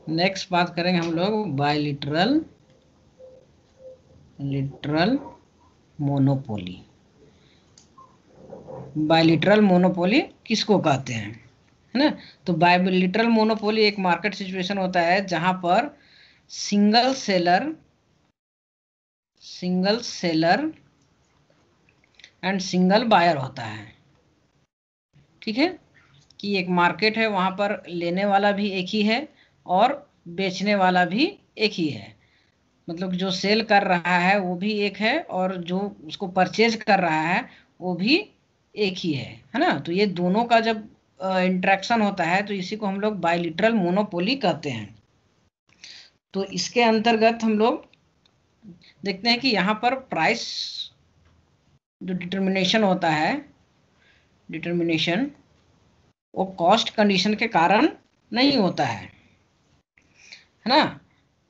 Next बात करेंगे हम लोग बायलिटरल मोनोपोली। बायलिटरल मोनोपोली किसको कहते हैं, है ना? तो बायलिटरल मोनोपोली एक मार्केट सिचुएशन होता है जहां पर single seller and single buyer होता है। ठीक है, कि एक मार्केट है, वहां पर लेने वाला भी एक ही है और बेचने वाला भी एक ही है। मतलब जो सेल कर रहा है वो भी एक है और जो उसको परचेज कर रहा है वो भी एक ही है ना? तो ये दोनों का जब इंटरेक्शन होता है तो इसी को हम लोग बायलिटरल मोनोपोली कहते हैं। तो इसके अंतर्गत हम लोग देखते हैं कि यहाँ पर प्राइस जो डिटर्मिनेशन वो कॉस्ट कंडीशन के कारण नहीं होता है ना?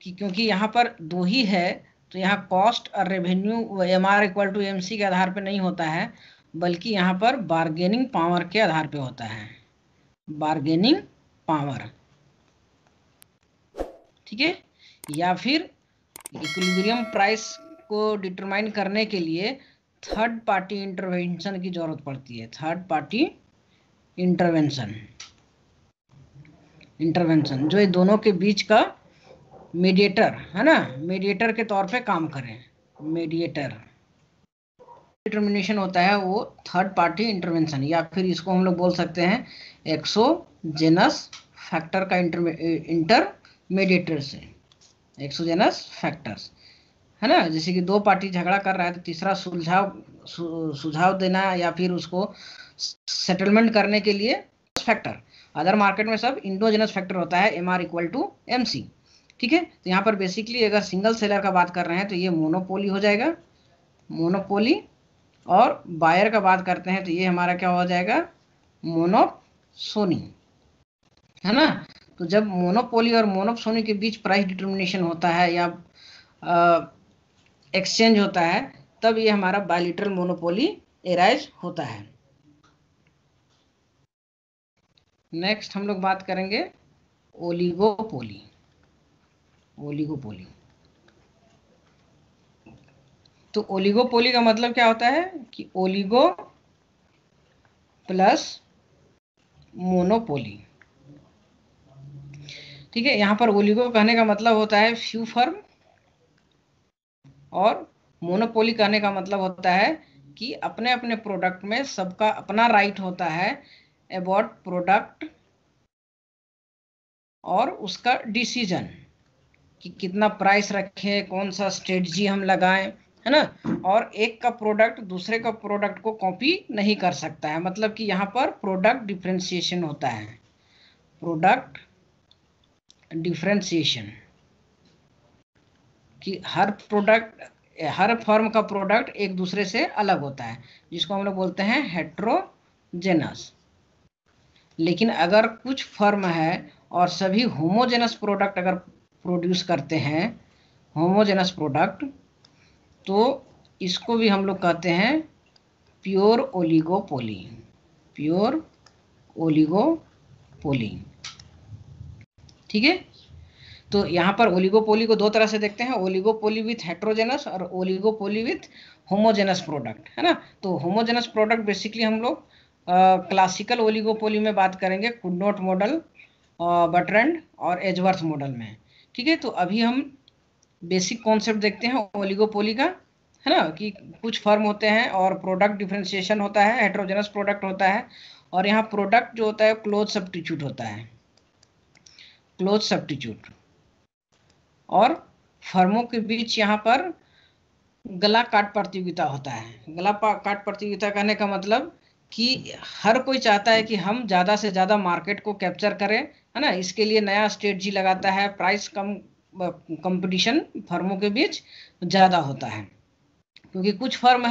कि क्योंकि यहाँ पर दो ही है तो यहाँ कॉस्ट और revenue MR equal to MC के आधार पे नहीं होता है, बल्कि यहाँ पर बार्गेनिंग पावर के आधार पे होता है। बार्गेनिंग पावर, ठीक है? या फिर इक्विलिब्रियम प्राइस को डिटरमाइन करने के लिए थर्ड पार्टी इंटरवेंशन की जरूरत पड़ती है। थर्ड पार्टी इंटरवेंशन जो ये दोनों के बीच का मीडिएटर है ना, मीडिएटर के तौर पे काम करें। मीडिएटर डिटर्मिनेशन होता है वो थर्ड पार्टी इंटरवेंशन, या फिर इसको हम लोग बोल सकते हैं एक्सोजेनस फैक्टर का इंटरमीडिएटर से। एक्सोजेनस फैक्टर्स, है ना? जैसे कि दो पार्टी झगड़ा कर रहा है तो तीसरा सुझाव देना या फिर उसको सेटलमेंट करने के लिए फैक्टर। अदर मार्केट में सब इंडोजेनस फैक्टर होता है, एमआर इक्वल टू एमसी। ठीक है, तो यहाँ पर बेसिकली अगर सिंगल सेलर का बात कर रहे हैं तो ये मोनोपोली हो जाएगा, मोनोपोली। और बायर का बात करते हैं तो ये हमारा क्या हो जाएगा, मोनोसोनी, है ना? तो जब मोनोपोली और मोनोसोनी के बीच प्राइस डिटर्मिनेशन होता है या एक्सचेंज होता है तब ये हमारा बायलिटरल मोनोपोली एराइज होता है। नेक्स्ट हम लोग बात करेंगे ओलिगोपोली। तो ओलिगोपोली का मतलब क्या होता है कि ओलिगो प्लस मोनोपोली। ठीक है, यहाँ पर ओलिगो कहने का मतलब होता है फ्यू फर्म और मोनोपोली कहने का मतलब होता है कि अपने अपने प्रोडक्ट में सबका अपना राइट होता है अबाउट प्रोडक्ट और उसका डिसीजन कि कितना प्राइस रखें, कौन सा स्ट्रेटजी हम लगाएं, है ना? और एक का प्रोडक्ट दूसरे का प्रोडक्ट को कॉपी नहीं कर सकता है। मतलब कि यहाँ पर प्रोडक्ट डिफरेंशिएशन होता है, प्रोडक्ट डिफरेंशिएशन, कि हर फर्म का प्रोडक्ट एक दूसरे से अलग होता है, जिसको हम लोग बोलते हैं हेट्रोजेनस। लेकिन अगर कुछ फर्म है और सभी होमोजेनस प्रोडक्ट अगर प्रोड्यूस करते हैं, होमोजेनस प्रोडक्ट, तो इसको भी हम लोग कहते हैं प्योर ओलिगोपोली। प्योर ओलिगोपोली, ठीक है? तो यहाँ पर ओलिगोपोली को दो तरह से देखते हैं, ओलिगोपोली विथ हेट्रोजेनस और ओलिगोपोली विथ होमोजेनस प्रोडक्ट, है ना? तो होमोजेनस प्रोडक्ट बेसिकली हम लोग क्लासिकल ओलिगोपोली में बात करेंगे, कुडनोट मॉडल, बटरैंड और एजवर्थ मॉडल में। ठीक है, तो अभी हम बेसिक कॉन्सेप्ट देखते हैं ओलिगोपोली का, है ना? कि कुछ फर्म होते हैं और प्रोडक्ट डिफरेंशिएशन होता है, हेट्रोजेनस प्रोडक्ट होता है, और यहाँ प्रोडक्ट जो होता है क्लोज सब्स्टिट्यूट होता है, क्लोज सब्स्टिट्यूट। और फर्मों के बीच यहाँ पर गला काट प्रतियोगिता होता है। गला काट प्रतियोगिता कहने का मतलब कि हर कोई चाहता है कि हम ज़्यादा से ज़्यादा मार्केट को कैप्चर करें, है ना? इसके लिए नया स्ट्रेटजी लगाता है, प्राइस कम, कंपटीशन फर्मों के बीच ज़्यादा होता है। क्योंकि कुछ फर्म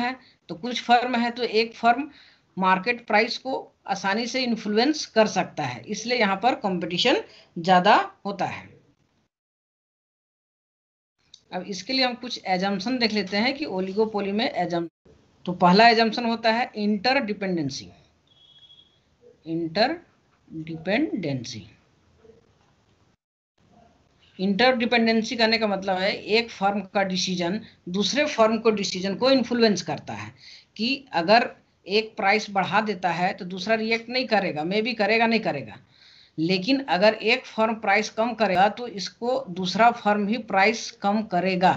है तो एक फर्म मार्केट प्राइस को आसानी से इन्फ्लुएंस कर सकता है, इसलिए यहाँ पर कंपटीशन ज़्यादा होता है। अब इसके लिए हम कुछ एजम्पशन देख लेते हैं कि ओलिगोपोली में तो पहला एजम्पशन होता है इंटरडिपेंडेंसी। इंटरडिपेंडेंसी, इंटरडिपेंडेंसी करने का मतलब है एक फर्म का डिसीजन दूसरे फर्म को डिसीजन को इन्फ्लुएंस करता है, कि अगर एक प्राइस बढ़ा देता है तो दूसरा रिएक्ट नहीं करेगा, मे भी करेगा नहीं करेगा, लेकिन अगर एक फर्म प्राइस कम करेगा तो इसको दूसरा फर्म भी प्राइस कम करेगा।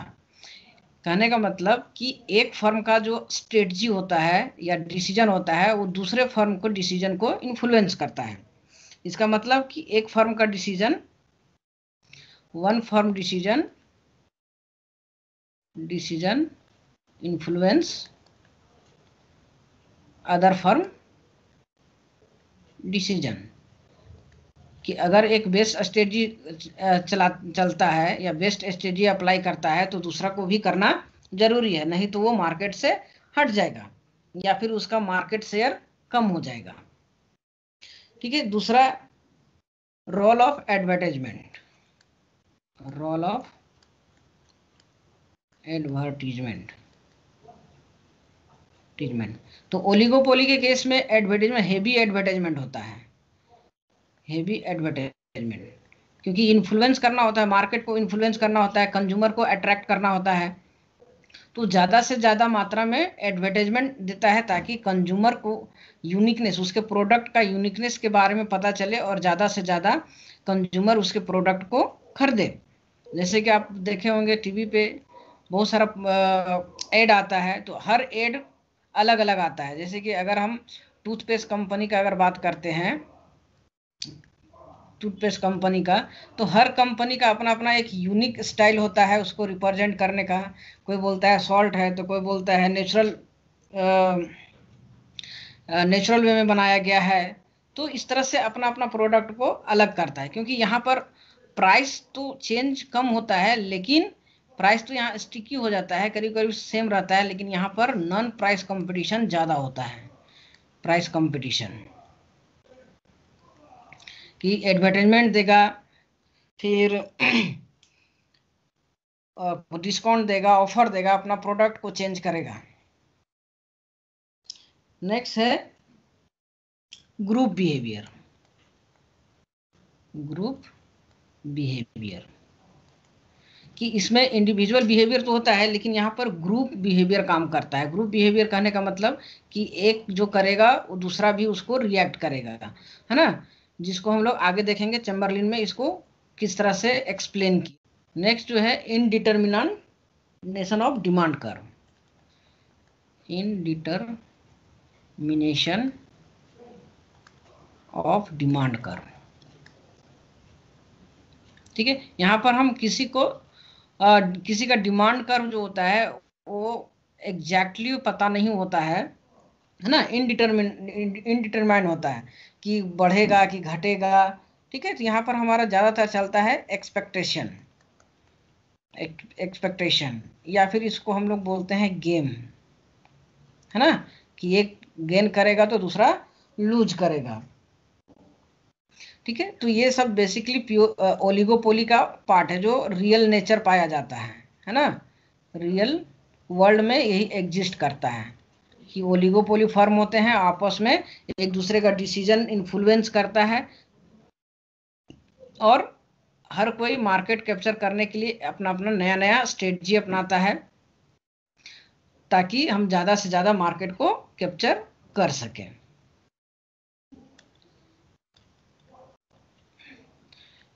कहने का मतलब कि एक फर्म का जो स्ट्रेटजी होता है या डिसीजन होता है वो दूसरे फर्म को डिसीजन को इन्फ्लुएंस करता है। इसका मतलब कि एक फर्म का decision, one firm decision influence other firm decision, कि अगर एक बेस्ट स्ट्रेटजी चलता है या बेस्ट स्ट्रेटजी अप्लाई करता है तो दूसरा को भी करना जरूरी है, नहीं तो वो मार्केट से हट जाएगा या फिर उसका मार्केट शेयर कम हो जाएगा। ठीक है, दूसरा role of advertisement, role of advertisement. तो ओलिगोपोली के केस में एडवर्टाइजमेंट हेवी एडवर्टाइजमेंट होता है, हेवी एडवर्टाइजमेंट, क्योंकि इन्फ्लुएंस करना होता है, मार्केट को इन्फ्लुएंस करना होता है, कंज्यूमर को अट्रैक्ट करना होता है, तो ज़्यादा से ज़्यादा मात्रा में एडवर्टाइजमेंट देता है ताकि कंज्यूमर को यूनिकनेस, उसके प्रोडक्ट का यूनिकनेस के बारे में पता चले और ज़्यादा से ज़्यादा कंज्यूमर उसके प्रोडक्ट को खरीदे। जैसे कि आप देखे होंगे टीवी पे बहुत सारा एड आता है, तो हर एड अलग अलग आता है। जैसे कि अगर हम टूथपेस्ट कंपनी का अगर बात करते हैं, टूथपेस्ट कंपनी का, तो हर कंपनी का अपना अपना एक यूनिक स्टाइल होता है उसको रिप्रेजेंट करने का। कोई बोलता है सॉल्ट है, तो कोई बोलता है नेचुरल वे में बनाया गया है। तो इस तरह से अपना अपना प्रोडक्ट को अलग करता है, क्योंकि यहाँ पर प्राइस तो चेंज कम होता है, लेकिन प्राइस तो यहाँ स्टिकी हो जाता है, करीब करीब सेम रहता है, लेकिन यहाँ पर नॉन प्राइस कंपटीशन ज़्यादा होता है। प्राइस कंपटीशन कि एडवर्टाइजमेंट देगा, फिर डिस्काउंट देगा, ऑफर देगा, अपना प्रोडक्ट को चेंज करेगा। नेक्स्ट है ग्रुप बिहेवियर, ग्रुप बिहेवियर, कि इसमें इंडिविजुअल बिहेवियर तो होता है लेकिन यहाँ पर ग्रुप बिहेवियर काम करता है। ग्रुप बिहेवियर कहने का मतलब कि एक जो करेगा वो दूसरा भी उसको रिएक्ट करेगा, है ना, जिसको हम लोग आगे देखेंगे चैम्बरलिन में इसको किस तरह से एक्सप्लेन की। नेक्स्ट जो है indetermination of demand curve, indetermination of demand curve. ठीक है, यहाँ पर हम किसी का डिमांड कर्व जो होता है वो एग्जैक्टली पता नहीं होता है ना, इनडिटरमाइन होता है कि बढ़ेगा कि घटेगा। ठीक है, तो यहाँ पर हमारा ज़्यादातर चलता है एक्सपेक्टेशन, या फिर इसको हम लोग बोलते हैं गेम, है ना, कि एक गेन करेगा तो दूसरा लूज करेगा। ठीक है, तो ये सब बेसिकली ओलिगोपोली का पार्ट है जो रियल नेचर पाया जाता है ना, रियल वर्ल्ड में यही एग्जिस्ट करता है कि ओलिगोपोली फर्म होते हैं, आपस में एक दूसरे का डिसीजन इन्फ्लुएंस करता है और हर कोई मार्केट कैप्चर करने के लिए अपना अपना नया नया स्ट्रेटजी अपनाता है ताकि हम ज़्यादा से ज़्यादा मार्केट को कैप्चर कर सकें।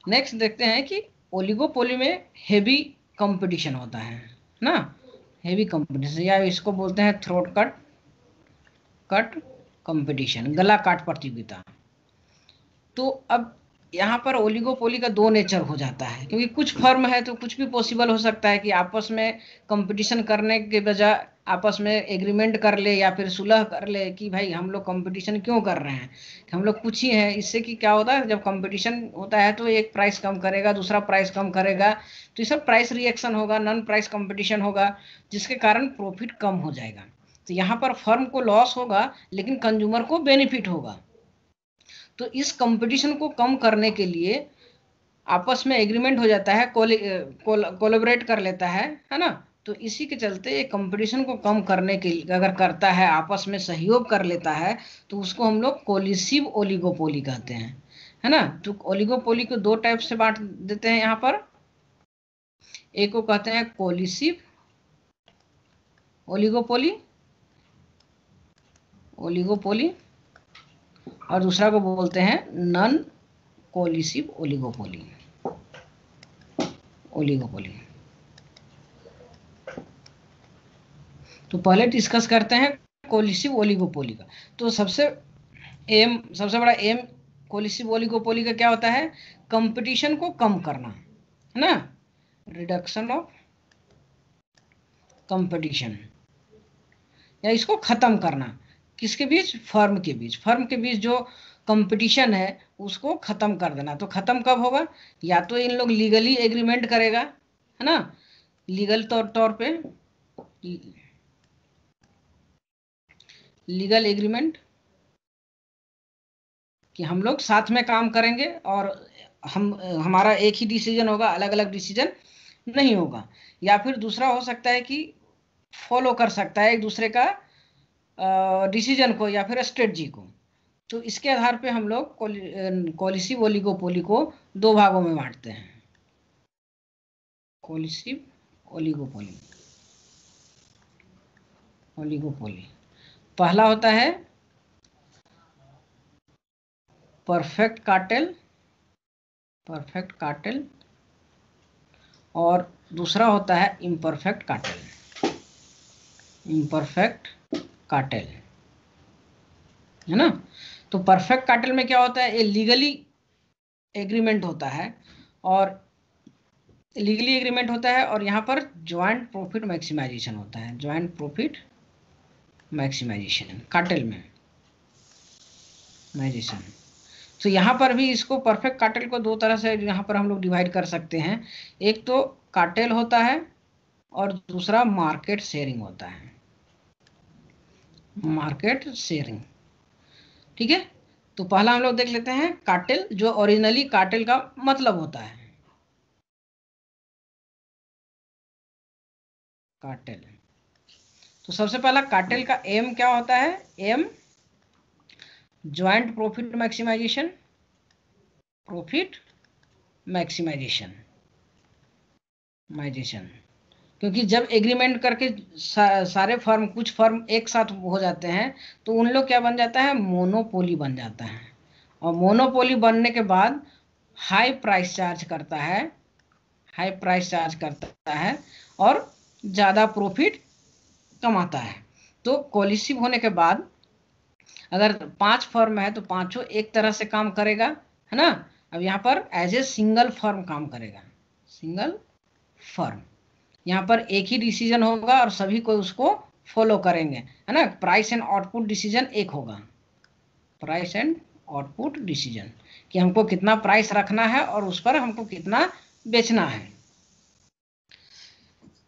नेक्स्ट देखते हैं कि ओलिगोपोली में हेवी कंपटीशन होता है ना, हेवी कंपटीशन, या इसको बोलते हैं थ्रोट कट कंपटीशन, गला काट प्रतियोगिता। तो अब यहाँ पर ओलिगोपोली का दो नेचर हो जाता है, क्योंकि कुछ फर्म है तो कुछ भी पॉसिबल हो सकता है कि आपस में कंपटीशन करने के बजाय आपस में एग्रीमेंट कर ले या फिर सुलह कर ले कि भाई हम लोग कंपटीशन क्यों कर रहे हैं, हम लोग कुछ ही हैं। इससे कि क्या होता है, जब कंपटीशन होता है तो एक प्राइस कम करेगा, दूसरा प्राइस कम करेगा, तो ये सब प्राइस रिएक्शन होगा, नॉन प्राइस कंपटीशन होगा, जिसके कारण प्रॉफिट कम हो जाएगा। तो यहाँ पर फर्म को लॉस होगा लेकिन कंज्यूमर को बेनिफिट होगा। तो इस कंपटीशन को कम करने के लिए आपस में एग्रीमेंट हो जाता है, कोलैबोरेट कर लेता है ना। तो इसी के चलते ये कंपटीशन को कम करने के लिए अगर करता है, आपस में सहयोग कर लेता है, तो उसको हम लोग कोलिसिव ओलिगोपोली कहते हैं, है ना। तो ओलिगोपोली को दो टाइप से बांट देते हैं यहाँ पर, एक को कहते हैं कोलिसिव ओलिगोपोली, और दूसरा को बोलते हैं नॉन कोलिसिव ओलिगोपोली। तो पहले डिस्कस करते हैं कोलिसिव ओलिगोपोली का। तो सबसे बड़ा एम कोलिसिव ओलिगोपोली का क्या होता है? कंपटीशन को कम करना, है ना, रिडक्शन ऑफ कंपटीशन, या इसको खत्म करना। किसके बीच? फर्म के बीच। फर्म के बीच जो कंपटीशन है उसको खत्म कर देना। तो खत्म कब होगा? या तो इन लोग लीगली एग्रीमेंट करेगा, है ना, लीगल तौर पे लीगल एग्रीमेंट कि हम लोग साथ में काम करेंगे और हमारा एक ही डिसीजन होगा, अलग अलग डिसीजन नहीं होगा। या फिर दूसरा हो सकता है कि फॉलो कर सकता है एक दूसरे का डिसीजन को या फिर स्ट्रेटजी को। तो इसके आधार पे हम लोग कोलिसिव ओलिगोपोली को दो भागों में बांटते हैं। कोलिसिव ओलिगोपोली पहला होता है परफेक्ट कार्टेल, और दूसरा होता है इम्परफेक्ट कार्टेल, है ना। तो परफेक्ट कार्टेल में क्या होता है? ये लीगली एग्रीमेंट होता है, और यहाँ पर ज्वाइंट प्रॉफिट मैक्सिमाइजेशन होता है। ज्वाइंट प्रॉफिट मैक्सिमाइजेशन कार्टेल में मैजिशन। तो यहाँ पर भी इसको परफेक्ट कार्टेल को दो तरह से यहाँ पर हम लोग डिवाइड कर सकते हैं। एक तो कार्टेल होता है और दूसरा मार्केट शेयरिंग होता है। मार्केट शेयरिंग, ठीक है। तो पहला हम लोग देख लेते हैं कार्टेल, जो ओरिजिनली कार्टेल का मतलब होता है। कार्टेल, तो सबसे पहला कार्टेल का एम क्या होता है? एम ज्वाइंट प्रॉफिट मैक्सिमाइजेशन, क्योंकि जब एग्रीमेंट करके सारे फर्म, कुछ फर्म एक साथ हो जाते हैं तो उन लोग क्या बन जाता है? मोनोपोली बन जाता है। और मोनोपोली बनने के बाद हाई प्राइस चार्ज करता है और ज़्यादा प्रॉफिट कमाता है। तो कोलिसिव होने के बाद अगर 5 फर्म है तो पांचों एक तरह से काम करेगा, है ना। अब यहाँ पर एज ए सिंगल फर्म काम करेगा, सिंगल फर्म। यहाँ पर एक ही डिसीजन होगा और सभी को उसको फॉलो करेंगे, है ना। प्राइस एंड आउटपुट डिसीजन एक होगा, प्राइस एंड आउटपुट डिसीजन, कि हमको कितना प्राइस रखना है और उस पर हमको कितना बेचना है।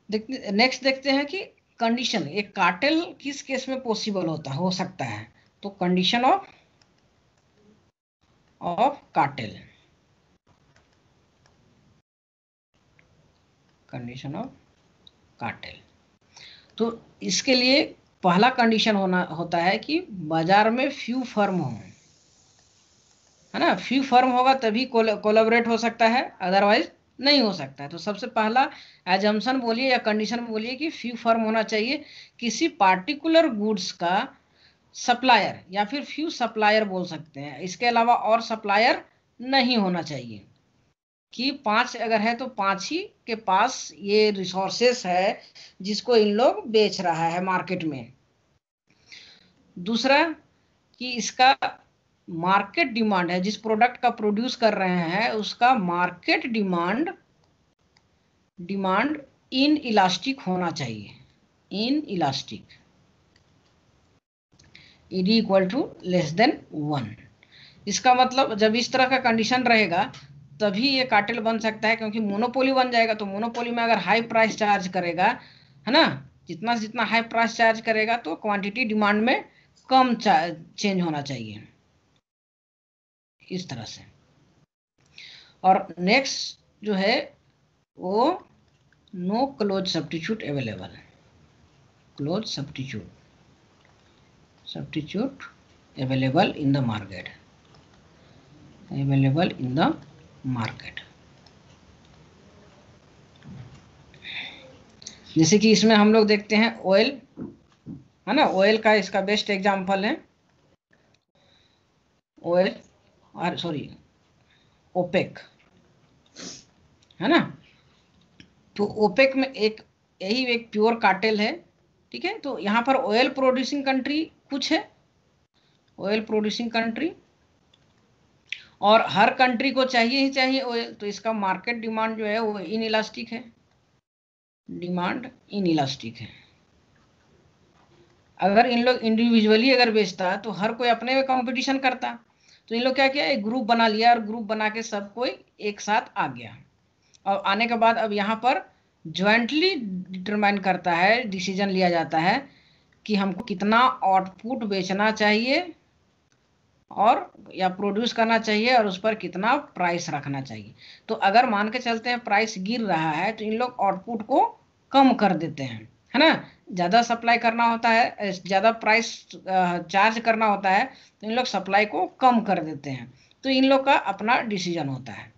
नेक्स्ट देखते हैं कि कंडीशन, एक कार्टेल किस केस में पॉसिबल हो सकता है। तो condition of cartel, condition of cartel. तो इसके लिए पहला कंडीशन होता है कि बाजार में फ्यू फर्म हो, है ना। फ्यू फर्म होगा तभी कोलैबोरेट हो सकता है, अदरवाइज नहीं हो सकता है। तो सबसे पहला एजम्पशन बोलिए या कंडीशन बोलिए कि फ्यू फर्म होना चाहिए। किसी पार्टिकुलर गुड्स का सप्लायर या फिर फ्यू सप्लायर बोल सकते हैं, इसके अलावा और सप्लायर नहीं होना चाहिए। कि 5 अगर है तो 5 ही के पास ये रिसोर्सेस है जिसको इन लोग बेच रहा है मार्केट में। दूसरा कि इसका मार्केट डिमांड है, जिस प्रोडक्ट का प्रोड्यूस कर रहे हैं उसका मार्केट डिमांड इन इलास्टिक होना चाहिए, inelastic, ED equal to less than 1। इसका मतलब जब इस तरह का कंडीशन रहेगा तभी ये कार्टेल बन सकता है, क्योंकि मोनोपोली बन जाएगा। तो मोनोपोली में अगर हाई प्राइस चार्ज करेगा, है ना, जितना हाई प्राइस चार्ज करेगा तो क्वांटिटी डिमांड में कम चेंज होना चाहिए, इस तरह से। और नेक्स्ट जो है वो no close substitute available, close substitute available in the market, जैसे कि इसमें हम लोग देखते हैं ऑयल, है ना, ऑयल का इसका बेस्ट एग्जांपल है ऑयल, और सॉरी ओपेक, है ना। तो ओपेक में एक यही एक प्योर कार्टेल है, ठीक है। तो यहाँ पर ऑयल प्रोड्यूसिंग कंट्री कुछ है, ऑयल प्रोड्यूसिंग कंट्री, और हर कंट्री को चाहिए ही चाहिए ऑयल, तो इसका मार्केट डिमांड जो है वो इन इलास्टिक है, डिमांड इन इलास्टिक है। अगर इन लोग इंडिविजुअली अगर बेचता तो हर कोई अपने में कंपटीशन करता, तो इन लोग क्या किया, एक ग्रुप बना लिया और ग्रुप बना के सब कोई एक साथ आ गया, और आने के बाद अब यहाँ पर ज्वाइंटली डिटरमाइन करता है, डिसीजन लिया जाता है कि हमको कितना आउटपुट बेचना चाहिए और या प्रोड्यूस करना चाहिए, और उस पर कितना प्राइस रखना चाहिए। तो अगर मान के चलते हैं प्राइस गिर रहा है तो इन लोग आउटपुट को कम कर देते हैं, है ना। ज़्यादा सप्लाई करना होता है, ज़्यादा प्राइस चार्ज करना होता है, तो इन लोग सप्लाई को कम कर देते हैं। तो इन लोग का अपना डिसीजन होता है,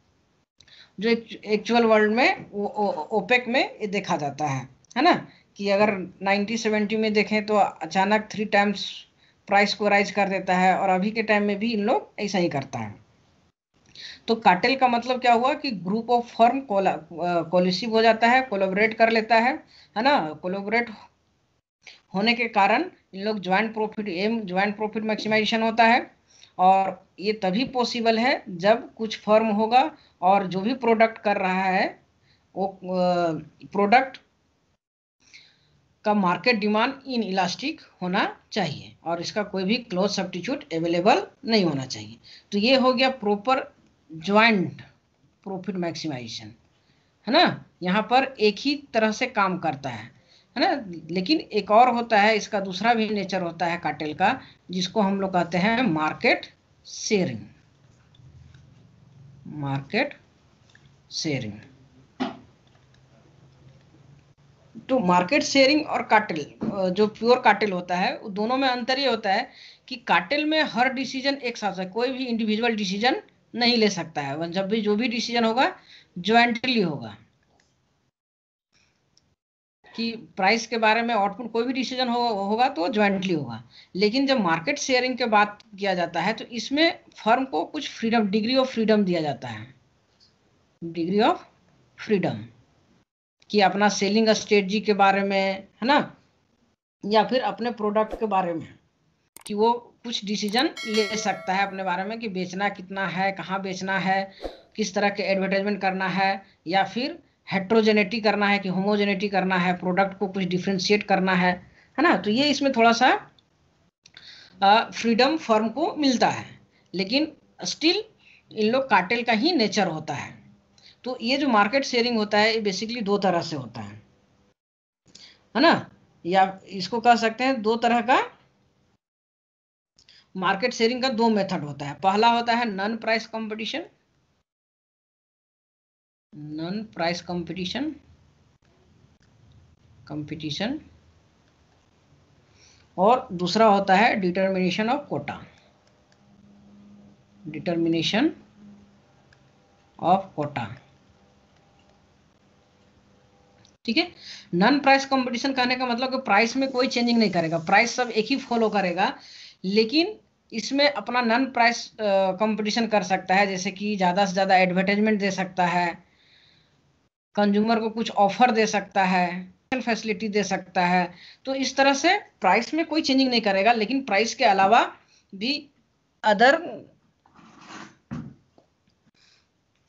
जो एक्चुअल वर्ल्ड में ओपेक में ये देखा जाता है ना। कि अगर 1970 में देखें तो अचानक 3 टाइम्स प्राइस को राइज कर देता है, और अभी के टाइम में भी इन लोग ऐसा ही करता है। तो कार्टेल का मतलब क्या हुआ कि ग्रुप ऑफ फर्म कोलिसिव हो जाता है, कोलैबोरेट कर लेता है ना। कोलैबोरेट होने के कारण इन लोग ज्वाइंट प्रॉफिट मैक्सिमाइजेशन होता है, और ये तभी पॉसिबल है जब कुछ फर्म होगा और जो भी प्रोडक्ट कर रहा है वो प्रोडक्ट का मार्केट डिमांड इन इलास्टिक होना चाहिए, और इसका कोई भी क्लोज सब्स्टिट्यूट अवेलेबल नहीं होना चाहिए। तो ये हो गया प्रॉपर ज्वाइंट प्रॉफिट मैक्सिमाइजेशन, है ना। यहाँ पर एक ही तरह से काम करता है ना। लेकिन एक और होता है, इसका दूसरा भी नेचर होता है कार्टेल का, जिसको हम लोग कहते हैं मार्केट शेयरिंग, मार्केट शेयरिंग। तो मार्केट शेयरिंग और कार्टेल, जो प्योर कार्टेल होता है, दोनों में अंतर ये होता है कि कार्टेल में हर डिसीजन एक साथ है, कोई भी इंडिविजुअल डिसीजन नहीं ले सकता है, जब भी जो भी डिसीजन होगा ज्वाइंटली होगा। कि प्राइस के बारे में आउटपुट कोई भी डिसीजन होगा तो ज्वाइंटली होगा। लेकिन जब मार्केट शेयरिंग के बात किया जाता है तो इसमें फर्म को कुछ फ्रीडम, डिग्री ऑफ फ्रीडम दिया जाता है, डिग्री ऑफ फ्रीडम, कि अपना सेलिंग स्ट्रेटजी के बारे में, है ना, या फिर अपने प्रोडक्ट के बारे में, कि वो कुछ डिसीजन ले सकता है अपने बारे में, कि बेचना कितना है, कहाँ बेचना है, किस तरह के एडवर्टाइजमेंट करना है, या फिर हेट्रोजेनिटी करना है कि होमोजेनिटी करना है, प्रोडक्ट को कुछ डिफ्रेंशिएट करना है ना। तो ये इसमें थोड़ा सा फ्रीडम फर्म को मिलता है, लेकिन स्टिल इन लोग कार्टेल का ही नेचर होता है। तो ये जो मार्केट शेयरिंग होता है ये बेसिकली दो तरह से होता है ना, या इसको कह सकते हैं दो तरह का मार्केट शेयरिंग का दो मेथड होता है। पहला होता है non price competition, non price competition, और दूसरा होता है determination of quota, determination of quota, ठीक है। नॉन प्राइस कंपटीशन कहने का मतलब कि प्राइस में कोई चेंजिंग नहीं करेगा, प्राइस सब एक ही फॉलो करेगा, लेकिन इसमें अपना नॉन प्राइस कंपटीशन कर सकता है, जैसे कि ज़्यादा से ज़्यादा एडवर्टाइजमेंट दे सकता है, कंज्यूमर को कुछ ऑफर दे सकता है, फैसिलिटी दे सकता है। तो इस तरह से प्राइस में कोई चेंजिंग नहीं करेगा, लेकिन प्राइस के अलावा भी अदर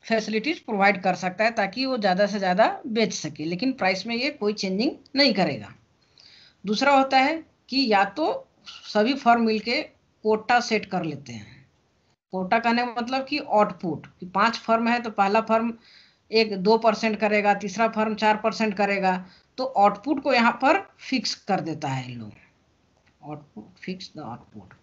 फैसिलिटीज प्रोवाइड कर सकता है ताकि वो ज़्यादा से ज़्यादा बेच सके, लेकिन प्राइस में ये कोई चेंजिंग नहीं करेगा। दूसरा होता है कि या तो सभी फर्म मिलके कोटा सेट कर लेते हैं, कोटा कहने का मतलब कि आउटपुट, कि 5 फर्म है तो पहला फर्म 2% करेगा, तीसरा फर्म 4% करेगा, तो आउटपुट को यहाँ पर फिक्स कर देता है इन लोग, आउटपुट फिक्स द आउटपुट।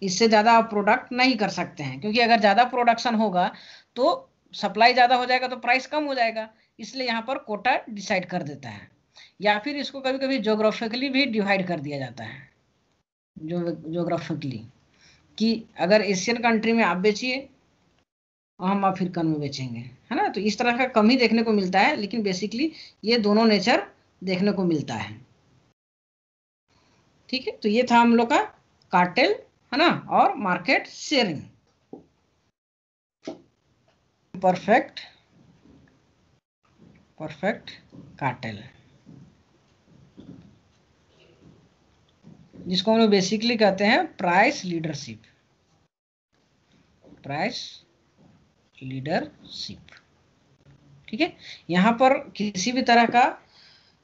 इससे ज़्यादा आप प्रोडक्ट नहीं कर सकते हैं, क्योंकि अगर ज़्यादा प्रोडक्शन होगा तो सप्लाई ज़्यादा हो जाएगा तो प्राइस कम हो जाएगा, इसलिए यहाँ पर कोटा डिसाइड कर देता है। या फिर इसको कभी कभी जोग्राफिकली भी डिवाइड कर दिया जाता है, जोग्राफिकली, कि अगर एशियन कंट्री में आप बेचिए हम अफ्रीकन में बेचेंगे, है ना। तो इस तरह का कम ही देखने को मिलता है, लेकिन बेसिकली ये दोनों नेचर देखने को मिलता है। ठीक है, तो ये था हम लोग का कार्टेल, है ना, और मार्केट शेयरिंग। परफेक्ट कार्टेल, जिसको हम लोग बेसिकली कहते हैं प्राइस लीडरशिप। ठीक है, यहाँ पर किसी भी तरह का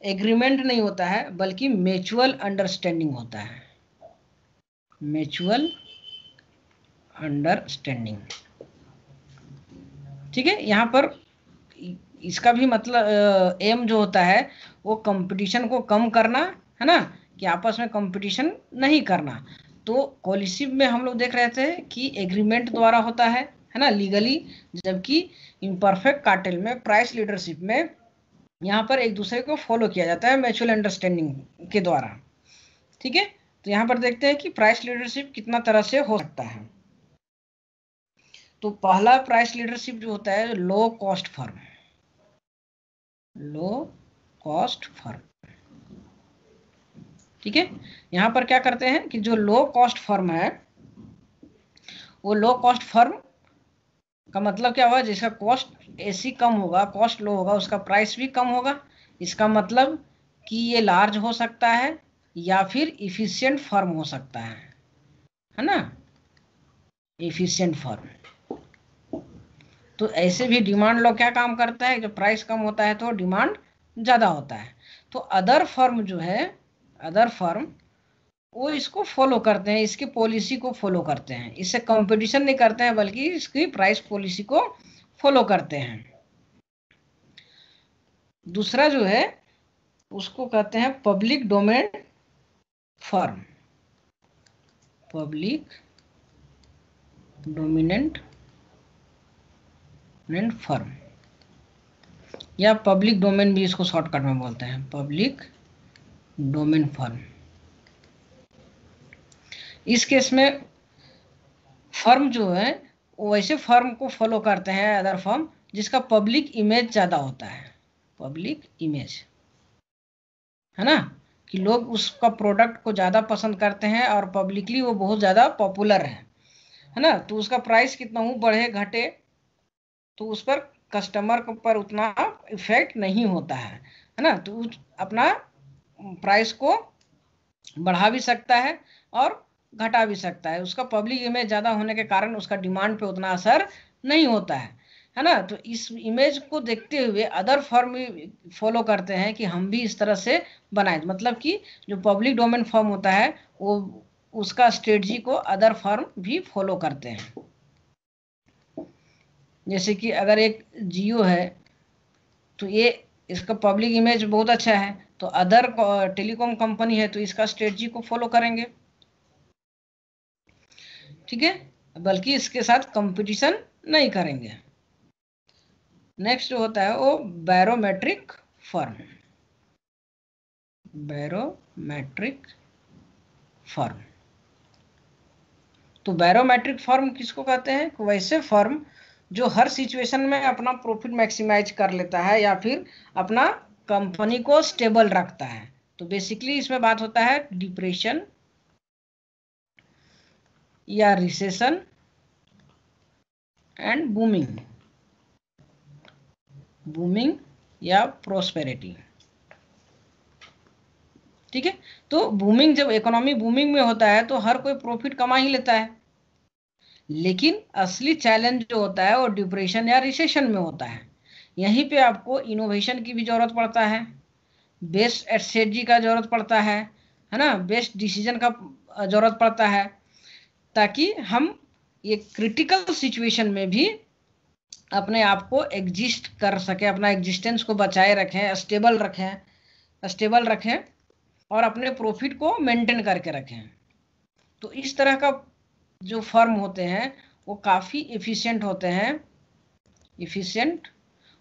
एग्रीमेंट नहीं होता है, बल्कि म्यूचुअल अंडरस्टैंडिंग होता है। म्यूचुअल अंडरस्टैंडिंग, ठीक है। यहाँ पर इसका भी मतलब एम जो होता है वो कंपटीशन को कम करना, है ना, कि आपस में कंपटीशन नहीं करना। तो कोलिशिप में हम लोग देख रहे थे कि एग्रीमेंट द्वारा होता है ना, लीगली, जबकि इम्परफेक्ट कार्टेल में, प्राइस लीडरशिप में, यहाँ पर एक दूसरे को फॉलो किया जाता है म्यूचुअल अंडरस्टैंडिंग के द्वारा। ठीक है, तो यहाँ पर देखते हैं कि प्राइस लीडरशिप कितना तरह से हो सकता है। तो पहला प्राइस लीडरशिप जो होता है लो कॉस्ट फर्म। ठीक है, यहाँ पर क्या करते हैं कि जो लो कॉस्ट फर्म है, वो लो कॉस्ट फर्म का मतलब क्या हुआ, जिसका कॉस्ट ऐसी कम होगा, कॉस्ट लो होगा, उसका प्राइस भी कम होगा। इसका मतलब कि ये लार्ज हो सकता है या फिर इफिशिएंट फर्म हो सकता है ना, इफिशिएंट फर्म। तो ऐसे भी डिमांड लो क्या काम करता है, जब प्राइस कम होता है तो डिमांड ज़्यादा होता है। तो अदर फर्म जो है, अदर फर्म, वो इसको फॉलो करते हैं, इसकी पॉलिसी को फॉलो करते हैं, इससे कंपटीशन नहीं करते हैं, बल्कि इसकी प्राइस पॉलिसी को फॉलो करते हैं। दूसरा जो है उसको कहते हैं public domain firm, public dominant firm, या पब्लिक डोमेन भी इसको शॉर्टकट में बोलते हैं, पब्लिक डोमेन फर्म। इस केस में फर्म जो है वो वैसे फर्म को फॉलो करते हैं, अदर फर्म, जिसका पब्लिक इमेज ज़्यादा होता है, पब्लिक इमेज, है ना, कि लोग उसका प्रोडक्ट को ज़्यादा पसंद करते हैं और पब्लिकली वो बहुत ज़्यादा पॉपुलर है ना। तो उसका प्राइस कितना हो बढ़े घटे तो उस पर कस्टमर पर उतना इफेक्ट नहीं होता है ना। तो अपना प्राइस को बढ़ा भी सकता है और घटा भी सकता है, उसका पब्लिक इमेज ज़्यादा होने के कारण उसका डिमांड पे उतना असर नहीं होता है ना। तो इस इमेज को देखते हुए अदर फर्म फॉलो करते हैं कि हम भी इस तरह से बनाए, मतलब कि जो पब्लिक डोमेन फर्म होता है वो उसका स्ट्रेटजी को अदर फर्म भी फॉलो करते हैं। जैसे कि अगर एक जियो है तो ये इसका पब्लिक इमेज बहुत अच्छा है, तो अदर टेलीकॉम कंपनी है तो इसका स्ट्रेटजी को फॉलो करेंगे। ठीक है, बल्कि इसके साथ कंपटीशन नहीं करेंगे। नेक्स्ट जो होता है वो बैरोमेट्रिक फर्म, बैरोमेट्रिक फर्म। तो बैरोमेट्रिक फर्म किसको कहते हैं, वैसे फर्म जो हर सिचुएशन में अपना प्रॉफिट मैक्सिमाइज कर लेता है या फिर अपना कंपनी को स्टेबल रखता है। तो बेसिकली इसमें बात होता है डिप्रेशन या रिसेशन एंड बूमिंग या प्रोस्पेरिटी। ठीक है, तो बूमिंग, जब इकोनॉमी बूमिंग में होता है तो हर कोई प्रॉफिट कमा ही लेता है, लेकिन असली चैलेंज जो होता है वो डिप्रेशन या रिसेशन में होता है। यहीं पे आपको इनोवेशन की भी जरूरत पड़ता है, बेस्ट स्ट्रेटजी का जरूरत पड़ता है ना, बेस्ट डिसीजन का जरूरत पड़ता है, ताकि हम ये क्रिटिकल सिचुएशन में भी अपने आप को एग्जिस्ट कर सके, अपना एग्जिस्टेंस को बचाए रखें, स्टेबल रखें और अपने प्रॉफिट को मेंटेन करके रखें। तो इस तरह का जो फर्म होते हैं वो काफ़ी एफिशिएंट होते हैं,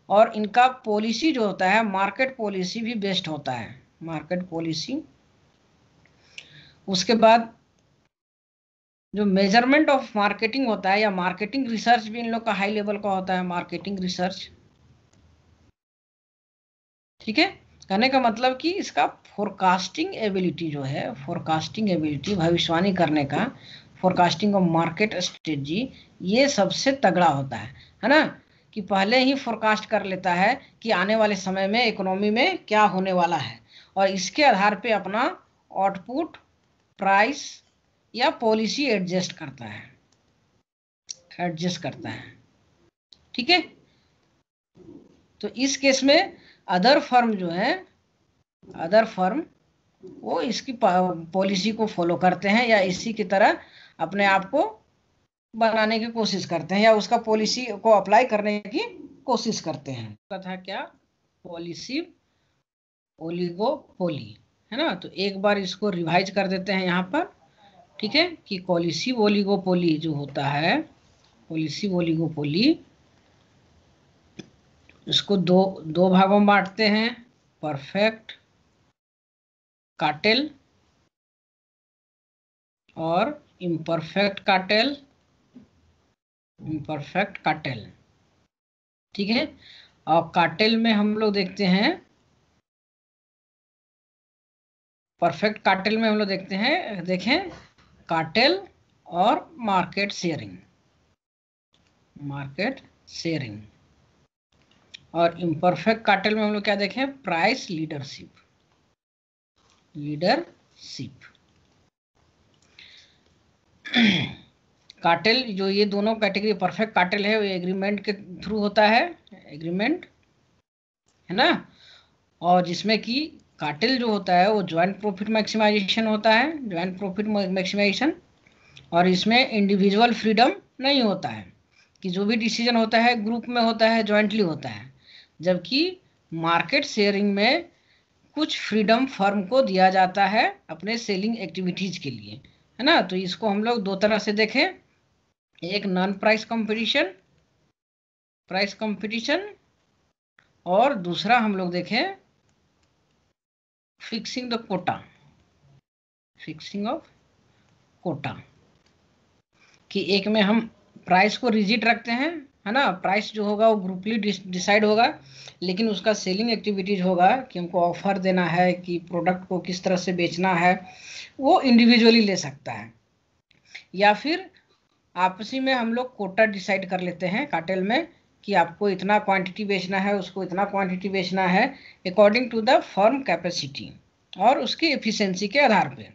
और इनका पॉलिसी जो होता है मार्केट पॉलिसी भी बेस्ट होता है, मार्केट पॉलिसी। उसके बाद जो मेजरमेंट ऑफ मार्केटिंग होता है या मार्केटिंग रिसर्च भी इन लोग का हाई लेवल का होता है, मार्केटिंग रिसर्च। ठीक है, कहने का मतलब कि इसका फोरकास्टिंग एबिलिटी जो है, फोरकास्टिंग एबिलिटी, भविष्यवाणी करने का, फोरकास्टिंग ऑफ मार्केट स्ट्रेटजी, ये सबसे तगड़ा होता है ना, कि पहले ही फोरकास्ट कर लेता है कि आने वाले समय में इकोनॉमी में क्या होने वाला है, और इसके आधार पे अपना आउटपुट, प्राइस या पॉलिसी एडजस्ट करता है। ठीक है, तो इस केस में अदर फर्म जो है, अदर फर्म वो इसकी पॉलिसी को फॉलो करते हैं या इसी की तरह अपने आप को बनाने की कोशिश करते हैं या उसका पॉलिसी को अप्लाई करने की कोशिश करते हैं। था क्या? पॉलिसी ओलिगोपोली, है ना। तो एक बार इसको रिवाइज कर देते हैं यहाँ पर, ठीक है, कि पॉलिसी ओलिगोपोली जो होता है, पॉलिसी ओलिगोपोली, इसको दो भागों में बांटते हैं, परफेक्ट कार्टेल और इम्परफेक्ट कार्टेल, इम्परफेक्ट कार्टेल। ठीक है, और कार्टेल में हम लोग देखते हैं, परफेक्ट कार्टेल में हम लोग देखते हैं, देखें, कार्टेल और मार्केट शेयरिंग, मार्केट शेयरिंग। और इम्परफेक्ट कार्टेल में हम लोग क्या देखें? Price leadership, leadership. कार्टेल जो ये दोनों कैटेगरी, परफेक्ट कार्टेल है वो एग्रीमेंट के थ्रू होता है, एग्रीमेंट, है ना, और जिसमें कि कार्टेल जो होता है वो ज्वाइंट प्रॉफिट मैक्सिमाइजेशन होता है, ज्वाइंट प्रॉफिट मैक्सिमाइजेशन, और इसमें इंडिविजुअल फ्रीडम नहीं होता है, कि जो भी डिसीजन होता है ग्रुप में होता है, ज्वाइंटली होता है, जबकि मार्केट शेयरिंग में कुछ फ्रीडम फर्म को दिया जाता है अपने सेलिंग एक्टिविटीज के लिए, है ना। तो इसको हम लोग दो तरह से देखें, एक non price competition, price competition, और दूसरा हम लोग देखें fixing the quota, fixing of quota, कि एक में हम प्राइस को रिजिड रखते हैं, है ना, प्राइस जो होगा वो ग्रुपली डिसाइड होगा, लेकिन उसका सेलिंग एक्टिविटीज होगा कि हमको ऑफर देना है कि प्रोडक्ट को किस तरह से बेचना है, वो इंडिविजुअली ले सकता है, या फिर आपसी में हम लोग कोटा डिसाइड कर लेते हैं कार्टेल में कि आपको इतना क्वांटिटी बेचना है, उसको इतना क्वांटिटी बेचना है, according to the firm capacity और उसकी एफिशिएंसी के आधार पे।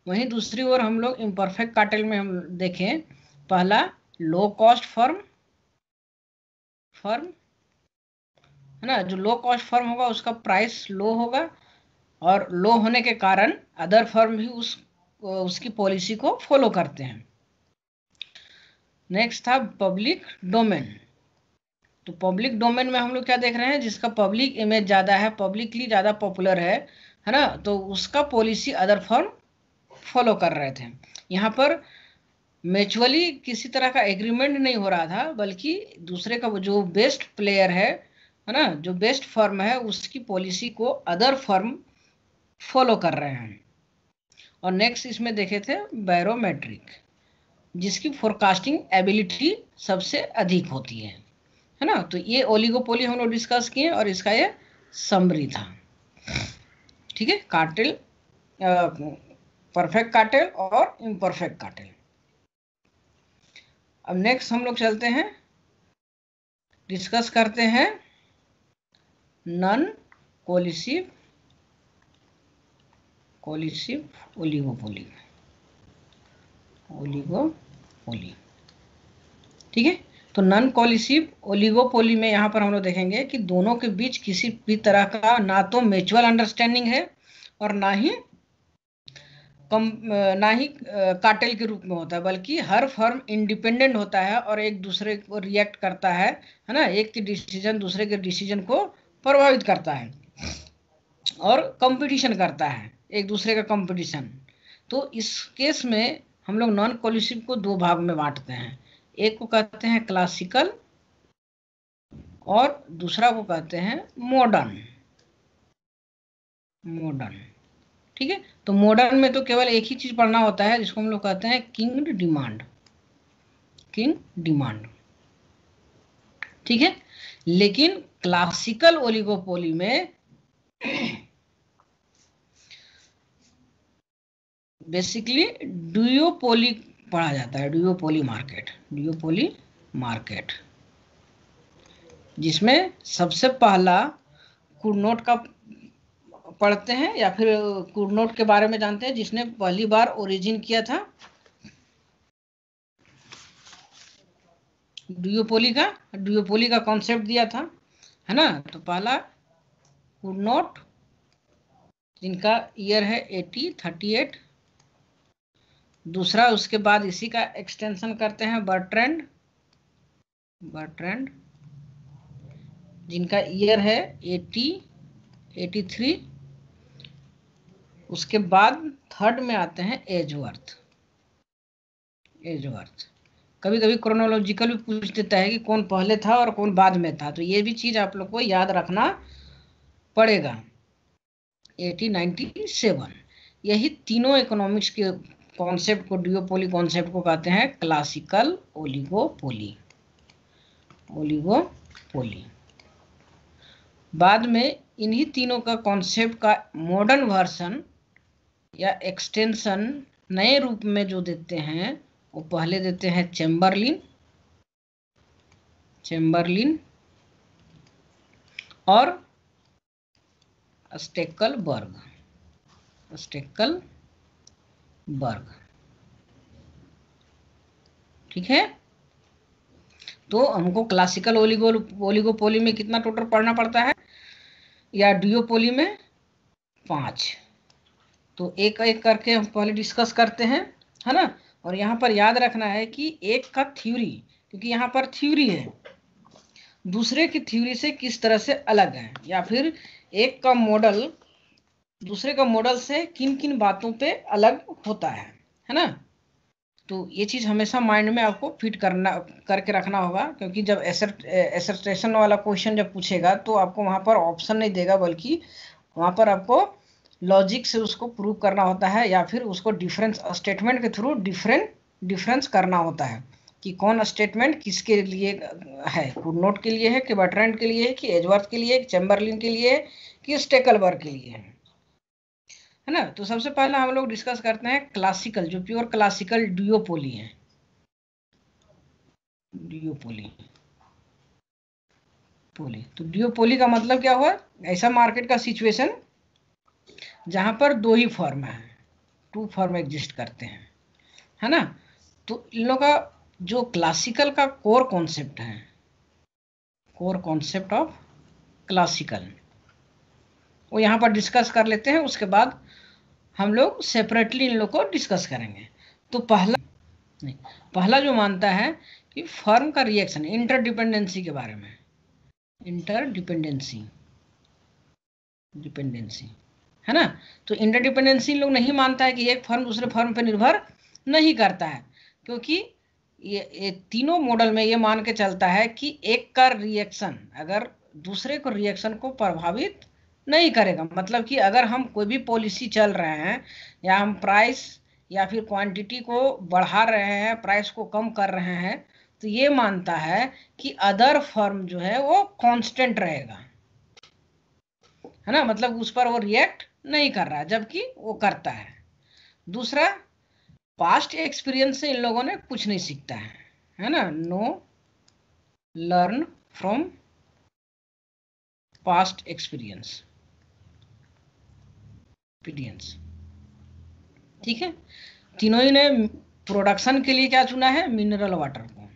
वहीं दूसरी ओर हम लोग इम्परफेक्ट कार्टेल में हम देखें, पहला लो कॉस्ट फर्म, है ना, जो लो कॉस्ट फर्म होगा उसका प्राइस लो होगा, और लो होने के कारण अदर फर्म भी उसकी पॉलिसी को फॉलो करते हैं। नेक्स्ट था पब्लिक डोमेन। तो पब्लिक डोमेन में हम लोग क्या देख रहे हैं? जिसका पब्लिक इमेज ज़्यादा है, पब्लिकली ज़्यादा पॉपुलर है ना, तो उसका पॉलिसी अदर फर्म फॉलो कर रहे थे। यहाँ पर म्यूचुअली किसी तरह का एग्रीमेंट नहीं हो रहा था, बल्कि दूसरे का जो बेस्ट प्लेयर है ना, जो बेस्ट फर्म है, उसकी पॉलिसी को अदर फर्म फॉलो कर रहे हैं। और नेक्स्ट इसमें देखे थे बैरोमेट्रिक, जिसकी फोरकास्टिंग एबिलिटी सबसे अधिक होती है ना। तो ये ओलिगोपोली हम लोग डिस्कस किए और इसका ये समरी था। ठीक है, कार्टेल, परफेक्ट कार्टेल और इम्परफेक्ट कार्टेल। अब नेक्स्ट हम लोग चलते हैं, डिस्कस करते हैं नॉन कोलिसिव ओलिगोपोली, ओलिगोपोली। ठीक है, तो नॉन कोलिसिव ओलिगोपोली में यहाँ पर हम लोग देखेंगे कि दोनों के बीच किसी भी तरह का ना तो म्यूचुअल अंडरस्टैंडिंग है और ना ही कार्टेल के रूप में होता है, बल्कि हर फर्म इंडिपेंडेंट होता है और एक दूसरे को रिएक्ट करता है ना, एक के डिसीजन दूसरे के डिसीजन को प्रभावित करता है और कंपटीशन करता है, एक दूसरे का कंपटीशन। तो इस केस में हम लोग नॉन कोलिसिव को दो भाग में बांटते हैं, एक को कहते हैं क्लासिकल और दूसरा को कहते हैं मॉडर्न। ठीक है, तो मॉडर्न में तो केवल एक ही चीज पढ़ना होता है, जिसको हम लोग कहते हैं किंग डिमांड। ठीक है, लेकिन क्लासिकल ओलिगोपोली में बेसिकली डुओपोली पढ़ा जाता है, डुओपोली मार्केट, डुओपोली मार्केट, जिसमें सबसे पहला कुर्नोट का पढ़ते हैं या फिर कुर्नोट के बारे में जानते हैं, जिसने पहली बार ओरिजिन किया था डुओपोली का कॉन्सेप्ट दिया था, है ना। तो पहला कुर्नोट, जिनका ईयर है 1838। दूसरा, उसके बाद इसी का एक्सटेंशन करते हैं बर्ट्रैंड, जिनका ईयर है 1883। उसके बाद थर्ड में आते हैं एजवर्थ। कभी कभी क्रोनोलॉजिकल भी पूछ देता है कि कौन पहले था और कौन बाद में था, तो ये भी चीज आप लोग को याद रखना पड़ेगा। 1897। यही तीनों इकोनॉमिक्स के कॉन्सेप्ट को, डुओपोली कॉन्सेप्ट को कहते हैं क्लासिकल ओलिगोपोली। बाद में इन्हीं तीनों का कॉन्सेप्ट का मॉडर्न वर्जन या एक्सटेंशन नए रूप में जो देते हैं, वो पहले देते हैं चैम्बरलिन और स्टेकलबर्ग। ठीक है। तो हमको क्लासिकल ओलिगोपोली में कितना टोटल पढ़ना पड़ता है, या डुओपोली में 5। तो एक एक करके हम पहले डिस्कस करते हैं, है ना। और यहाँ पर याद रखना है कि एक का थ्योरी, क्योंकि यहाँ पर थ्योरी है, दूसरे की थ्योरी से किस तरह से अलग है, या फिर एक का मॉडल दूसरे का मॉडल से किन किन बातों पे अलग होता है ना। तो ये चीज हमेशा माइंड में आपको फिट करके रखना होगा, क्योंकि जब एसर्टेशन वाला क्वेश्चन जब पूछेगा तो आपको वहां पर ऑप्शन नहीं देगा, बल्कि वहां पर आपको लॉजिक से उसको प्रूव करना होता है, या फिर उसको डिफरेंस स्टेटमेंट के थ्रू डिफरेंस करना होता है कि कौन स्टेटमेंट किसके लिए है, कुर्नोट के लिए है कि बर्ट्रैंड के लिए है कि एजवर्थ के लिए, चैम्बरलिन के लिए, कि स्टेकलबर्ग के लिए है ना। तो सबसे पहला हम लोग डिस्कस करते हैं क्लासिकल, जो प्योर क्लासिकल डुओपोली है। तो डुओपोली का मतलब क्या हुआ, ऐसा मार्केट का सिचुएशन जहां पर दो ही फर्म है, 2 फर्म एग्जिस्ट करते हैं, है ना। तो इन लोगों का जो क्लासिकल का कोर कॉन्सेप्ट है, कोर कॉन्सेप्ट ऑफ क्लासिकल, वो यहाँ पर डिस्कस कर लेते हैं। उसके बाद हम लोग सेपरेटली इन लोग को डिस्कस करेंगे। तो पहला जो मानता है कि फर्म का रिएक्शन, इंटरडिपेंडेंसी के बारे में, इंटरडिपेंडेंसी है ना। तो इंटरडिपेंडेंसी लोग नहीं मानता है कि एक फर्म दूसरे फर्म पर निर्भर नहीं करता है, क्योंकि ये तीनों मॉडल में ये मान के चलता है कि एक का रिएक्शन अगर दूसरे को रिएक्शन को प्रभावित नहीं करेगा। मतलब कि अगर हम कोई भी पॉलिसी चल रहे हैं, या हम प्राइस या फिर क्वांटिटी को बढ़ा रहे हैं, प्राइस को कम कर रहे हैं, तो ये मानता है कि अदर फर्म जो है वो कांस्टेंट रहेगा, है ना। मतलब उस पर वो रिएक्ट नहीं कर रहा है, जबकि वो करता है। दूसरा, पास्ट एक्सपीरियंस से इन लोगों ने कुछ नहीं सीखता है ना। Know learn from past experience. ठीक है। तीनों ही ने प्रोडक्शन के लिए क्या चुना है, मिनरल वाटर को,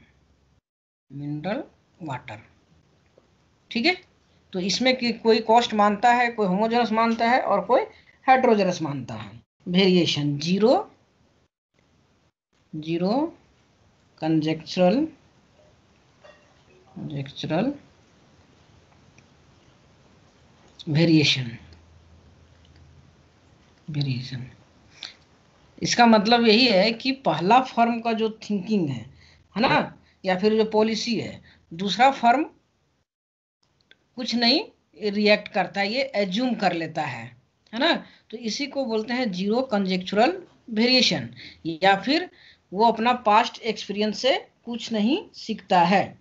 ठीक है। तो इसमें कोई कॉस्ट मानता है, कोई होमोजेनस मानता है और कोई हेट्रोजेनस मानता है। Variation zero conjectural variation. इसका मतलब यही है कि पहला फर्म का जो थिंकिंग है ना, या फिर जो पॉलिसी है, दूसरा फर्म कुछ नहीं रिएक्ट करता है, ये एज्यूम कर लेता है ना। तो इसी को बोलते हैं जीरो कंजेक्चुरल वेरिएशन, या फिर वो अपना पास्ट एक्सपीरियंस से कुछ नहीं सीखता है।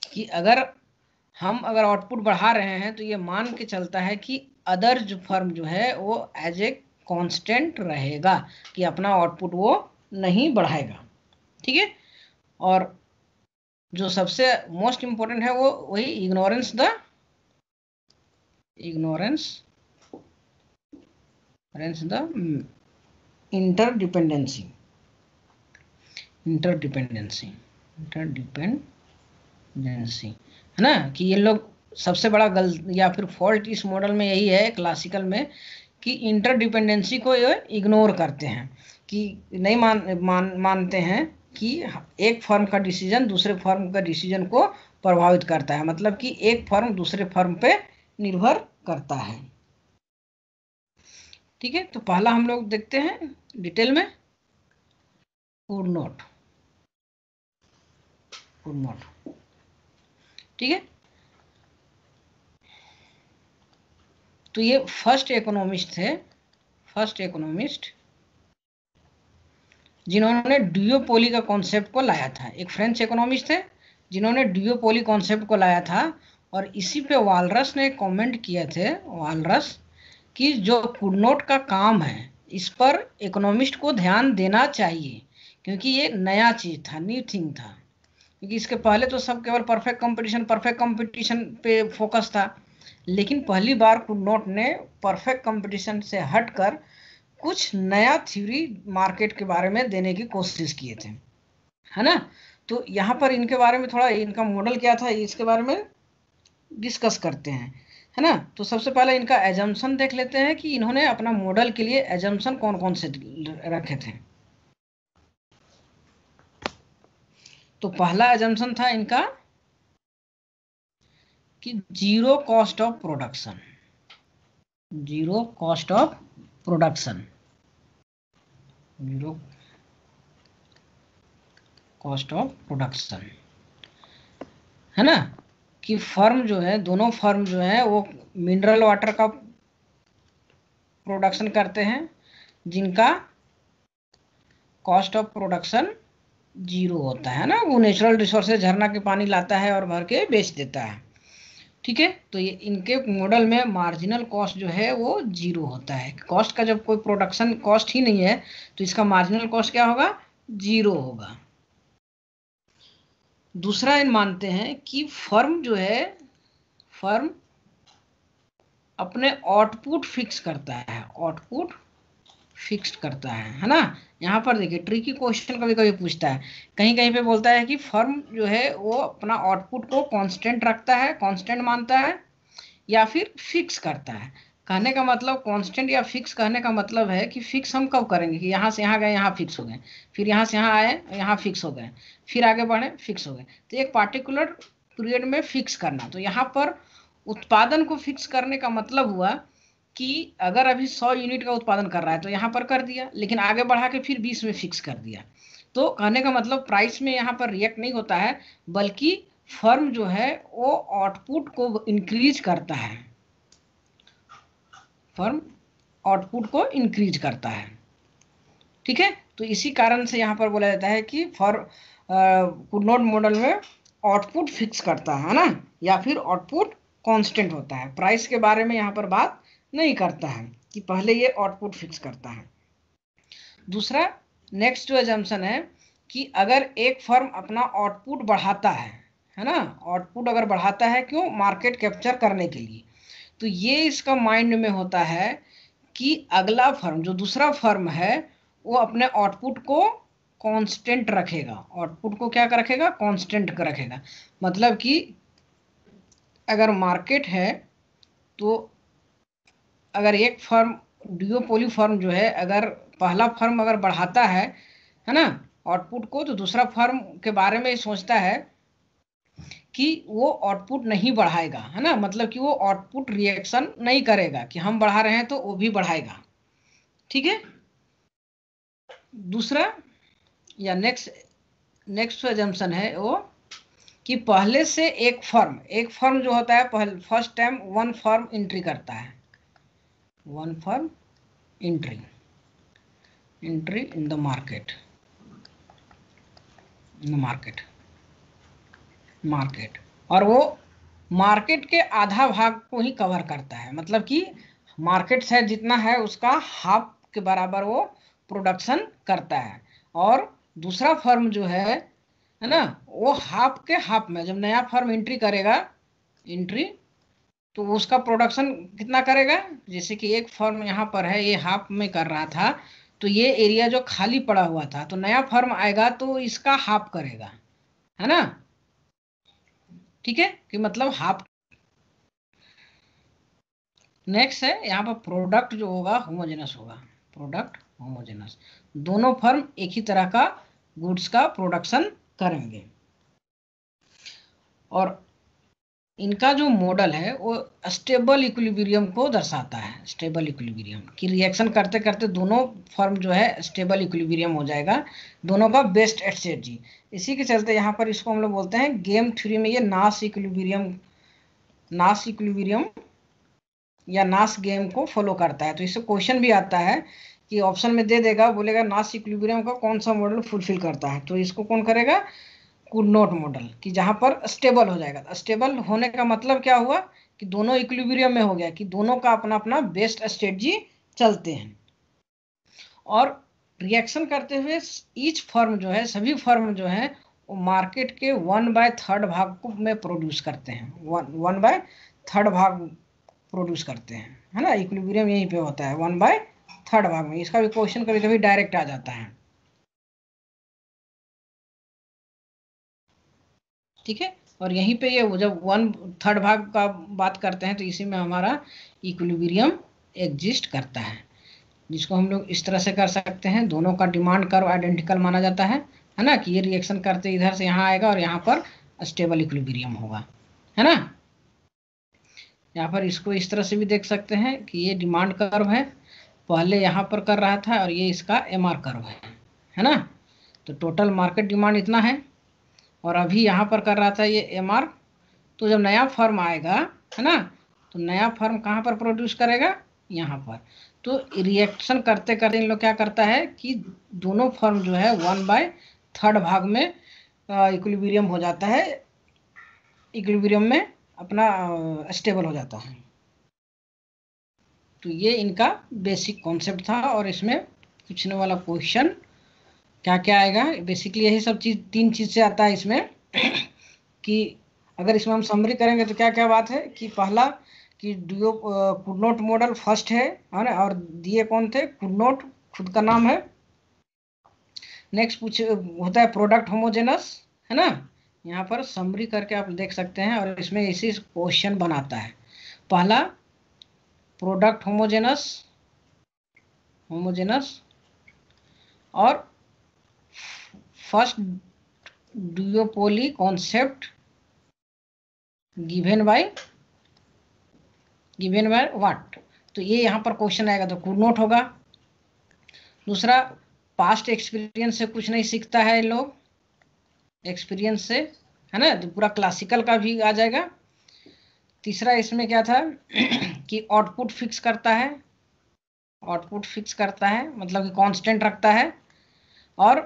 कि अगर हम अगर आउटपुट बढ़ा रहे हैं तो ये मान के चलता है कि अदर जो फर्म जो है वो एज ए कांस्टेंट रहेगा, कि अपना आउटपुट वो नहीं बढ़ाएगा। ठीक है, और जो सबसे मोस्ट इंपॉर्टेंट है वो वही इग्नोरेंस द इंटरडिपेंडेंसी है ना, कि ये लोग सबसे बड़ा या फिर फॉल्ट इस मॉडल में यही है क्लासिकल में, कि इंटरडिपेंडेंसी को ये इग्नोर करते हैं, कि नहीं मानते हैं कि एक फर्म का डिसीजन दूसरे फर्म का डिसीजन को प्रभावित करता है, मतलब कि एक फर्म दूसरे फर्म पे निर्भर करता है। ठीक है, तो पहला हम लोग देखते हैं डिटेल में, कुड नॉट। ठीक है, तो ये फर्स्ट इकोनॉमिस्ट जिन्होंने डुओपोली का कॉन्सेप्ट को लाया था। एक फ्रेंच इकोनॉमिस्ट थे जिन्होंने डुओपोली कॉन्सेप्ट को लाया था, और इसी पे वालरस ने कमेंट किए थे, कि जो कुड नॉट का काम है इस पर इकोनॉमिस्ट को ध्यान देना चाहिए, क्योंकि ये नया चीज था, न्यू थिंग था। क्योंकि इसके पहले तो सब केवल परफेक्ट कंपटीशन पे फोकस था, लेकिन पहली बार कुड नॉट ने परफेक्ट कंपटीशन से हटकर कुछ नया थ्योरी मार्केट के बारे में देने की कोशिश किए थे, है ना। तो यहाँ पर इनके बारे में थोड़ा, इनका मॉडल क्या था इसके बारे में डिस्कस करते हैं, है ना। तो सबसे पहले इनका एजम्पशन देख लेते हैं कि इन्होंने अपना मॉडल के लिए एजम्पशन कौन कौन से रखे थे। तो पहला एजम्पशन था इनका कि zero cost of production. Zero cost of production है ना, कि फर्म जो है, दोनों फर्म जो है वो मिनरल वाटर का प्रोडक्शन करते हैं, जिनका कॉस्ट ऑफ प्रोडक्शन जीरो होता है ना। वो नेचुरल रिसोर्सेज झरना के पानी लाता है और भर के बेच देता है। ठीक है, तो ये इनके मॉडल में मार्जिनल कॉस्ट जो है वो जीरो होता है। कॉस्ट का जब कोई प्रोडक्शन कॉस्ट ही नहीं है तो इसका मार्जिनल कॉस्ट क्या होगा, जीरो होगा। दूसरा इन मानते हैं कि फर्म जो है, फर्म अपने आउटपुट फिक्स करता है, आउटपुट फिक्स्ड करता है ना। यहाँ पर देखिए ट्रिकी क्वेश्चन कभी कभी पूछता है, कहीं कहीं पे बोलता है कि फर्म जो है वो अपना आउटपुट को कांस्टेंट रखता है, कांस्टेंट मानता है, या फिर फिक्स करता है। कहने का मतलब कांस्टेंट या फिक्स कहने का मतलब है कि फिक्स हम कब करेंगे, कि यहाँ से यहाँ गए यहाँ फिक्स हो गए, फिर यहाँ से यहाँ आए यहाँ फिक्स हो गए, फिर आगे बढ़े फिक्स हो गए। तो एक पार्टिकुलर पीरियड में फिक्स करना। तो यहाँ पर उत्पादन को फिक्स करने का मतलब हुआ कि अगर अभी 100 यूनिट का उत्पादन कर रहा है तो यहाँ पर कर दिया, लेकिन आगे बढ़ा के फिर 20 में फिक्स कर दिया। तो कहने का मतलब प्राइस में यहाँ पर रिएक्ट नहीं होता है, बल्कि फर्म जो है वो आउटपुट को इंक्रीज करता है, फर्म आउटपुट को इंक्रीज करता है। ठीक है, तो इसी कारण से यहाँ पर बोला जाता है कि कुड नॉट मॉडल में आउटपुट फिक्स करता है ना, या फिर आउटपुट कांस्टेंट होता है। प्राइस के बारे में यहाँ पर बात नहीं करता है, कि पहले ये आउटपुट फिक्स करता है। दूसरा नेक्स्ट जो एजम्पशन है कि अगर एक फर्म अपना आउटपुट बढ़ाता है ना, आउटपुट अगर बढ़ाता है, क्यों, मार्केट कैप्चर करने के लिए, तो ये इसका माइंड में होता है कि अगला फर्म जो दूसरा फर्म है वो अपने आउटपुट को कांस्टेंट रखेगा। आउटपुट को क्या रखेगा, कांस्टेंट रखेगा। मतलब कि अगर मार्केट है तो अगर एक फर्म, डुओपोली फर्म जो है, अगर पहला फर्म अगर बढ़ाता है ना आउटपुट को, तो दूसरा फर्म के बारे में सोचता है कि वो आउटपुट नहीं बढ़ाएगा, है ना। मतलब कि वो आउटपुट रिएक्शन नहीं करेगा, कि हम बढ़ा रहे हैं तो वो भी बढ़ाएगा। ठीक है, दूसरा या नेक्स्ट एजम्पशन है वो कि पहले से एक फर्म जो होता है first time one firm entry करता है, one firm entry in the market, market, और वो मार्केट के आधा भाग को ही कवर करता है, मतलब कि मार्केट से जितना है उसका हाफ के बराबर वो प्रोडक्शन करता है। और दूसरा फर्म जो है ना, वो हाफ के हाफ में, जब नया फर्म एंट्री करेगा एंट्री, तो उसका प्रोडक्शन कितना करेगा। जैसे कि एक फर्म यहाँ पर है, ये हाफ में कर रहा था, तो ये एरिया जो खाली पड़ा हुआ था, तो नया फर्म आएगा तो इसका हाफ करेगा, है ना। ठीक है, कि मतलब हाफ। नेक्स्ट है यहाँ पर प्रोडक्ट जो होगा होमोजेनस होगा, प्रोडक्ट होमोजेनस, दोनों फर्म एक ही तरह का गुड्स का प्रोडक्शन करेंगे। और इनका जो मॉडल है वो स्टेबल इक्विलिब्रियम को दर्शाता है, स्टेबल इक्विलिब्रियम की रिएक्शन करते करते दोनों फॉर्म जो है स्टेबल इक्विलिब्रियम हो जाएगा, दोनों का बेस्ट स्ट्रेटजी। इसी के चलते यहाँ पर इसको हम लोग बोलते हैं गेम थ्योरी में ये नाश इक्विलिब्रियम, नाश इक्विलिब्रियम या नाश गेम को फॉलो करता है। तो इससे क्वेश्चन भी आता है कि ऑप्शन में दे देगा, बोलेगा नाश इक्विलिब्रियम का कौन सा मॉडल फुलफिल करता है, तो इसको कौन करेगा, कुर्नोट मॉडल, कि जहां पर स्टेबल हो जाएगा। स्टेबल होने का मतलब क्या हुआ कि दोनों इक्विलिब्रियम में हो गया, कि दोनों का अपना अपना बेस्ट स्ट्रेटजी चलते हैं। और रिएक्शन करते हुए ईच फर्म जो है, सभी फर्म जो है वो मार्केट के 1/3 भाग को में प्रोड्यूस करते हैं, 1/3 भाग प्रोड्यूस करते हैं, है ना। इक्विलिब्रियम यहीं पे होता है 1/3 भाग में। इसका भी क्वेश्चन कभी कभी डायरेक्ट आ जाता है। ठीक है, और यहीं पे ये जब 1/3 भाग का बात करते हैं तो इसी में हमारा इक्विलिब्रियम एग्जिस्ट करता है, जिसको हम लोग इस तरह से कर सकते हैं, दोनों का डिमांड कर्व आइडेंटिकल माना जाता है ना, कि ये रिएक्शन करते इधर से यहाँ आएगा और यहाँ पर स्टेबल इक्विलिब्रियम होगा, है ना। यहाँ पर इसको इस तरह से भी देख सकते हैं कि ये डिमांड कर्व है, पहले यहाँ पर कर रहा था और ये इसका एमआर कर्व है ना। तो टोटल मार्केट डिमांड इतना है और अभी यहाँ पर कर रहा था ये एमआर। तो जब नया फर्म आएगा, है ना, तो नया फर्म कहाँ पर प्रोड्यूस करेगा, यहाँ पर। तो रिएक्शन करते करते इन लोग क्या करता है कि दोनों फर्म जो है 1/3 भाग में इक्विलिब्रियम हो जाता है, इक्विलिब्रियम में अपना स्टेबल हो जाता है। तो ये इनका बेसिक कॉन्सेप्ट था। और इसमें पूछने वाला क्वेश्चन क्या क्या आएगा, बेसिकली यही सब चीज़, 3 चीज़ से आता है इसमें कि अगर इसमें हम समरी करेंगे तो क्या क्या बात है कि पहला कि डुयो कुर्नोट मॉडल फर्स्ट है ना, और दिए कौन थे, कुर्नोट खुद का नाम है। नेक्स्ट पूछ होता है प्रोडक्ट होमोजेनस, है ना। यहाँ पर समरी करके आप देख सकते हैं और इसमें इसी क्वेश्चन बनाता है। पहला प्रोडक्ट होमोजेनस, होमोजेनस, और first duopoly concept given by what. तो ये यहाँ पर क्वेश्चन आएगा तो कुर्नोट होगा। दूसरा पास्ट एक्सपीरियंस से कुछ नहीं सीखता है लोग, एक्सपीरियंस से, है ना, तो पूरा क्लासिकल का भी आ जाएगा। तीसरा इसमें क्या था कि आउटपुट फिक्स करता है, आउटपुट फिक्स करता है मतलब कि कांस्टेंट रखता है। और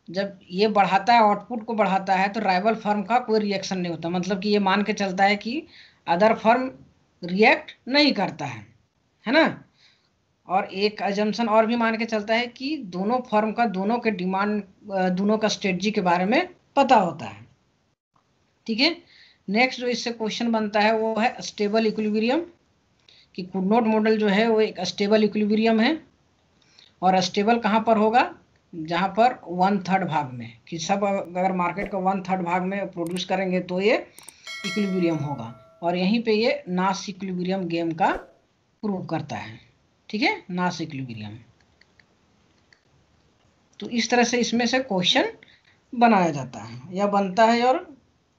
जब ये बढ़ाता है, आउटपुट को बढ़ाता है, तो राइवल फर्म का कोई रिएक्शन नहीं होता, मतलब कि ये मान के चलता है कि अदर फर्म रिएक्ट नहीं करता है ना। और एक अजम्पशन और भी मान के चलता है कि दोनों फर्म का, दोनों के डिमांड, दोनों का स्ट्रेटजी के बारे में पता होता है। ठीक है, नेक्स्ट जो इससे क्वेश्चन बनता है वो है स्टेबल इक्विलिब्रियम, कि कुर्नोट मॉडल जो है वो एक स्टेबल इक्विलिब्रियम है। और स्टेबल कहाँ पर होगा, जहाँ पर 1/3 भाग में, कि सब अगर मार्केट का 1/3 भाग में प्रोड्यूस करेंगे तो ये इक्विलिब्रियम होगा। और यहीं पे ये नाश इक्विलिब्रियम गेम का प्रूव करता है। ठीक है, नाश इक्विलिब्रियम। तो इस तरह से इसमें से क्वेश्चन बनाया जाता है या बनता है और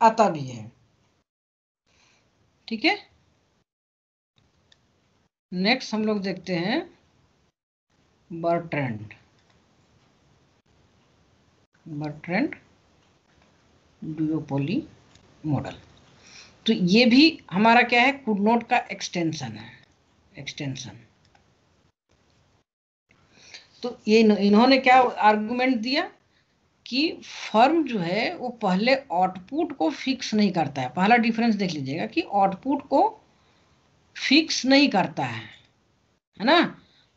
आता भी है। ठीक है, नेक्स्ट हम लोग देखते हैं बर्ट्रैंड, बर्ट्रैंड डुओपोली मॉडल। तो ये भी हमारा क्या है, कुर्नोट का एक्सटेंशन है, एक्सटेंशन। तो ये इन्होंने क्या आर्गुमेंट दिया कि फर्म जो है वो पहले आउटपुट को फिक्स नहीं करता है। पहला डिफरेंस देख लीजिएगा कि आउटपुट को फिक्स नहीं करता है ना,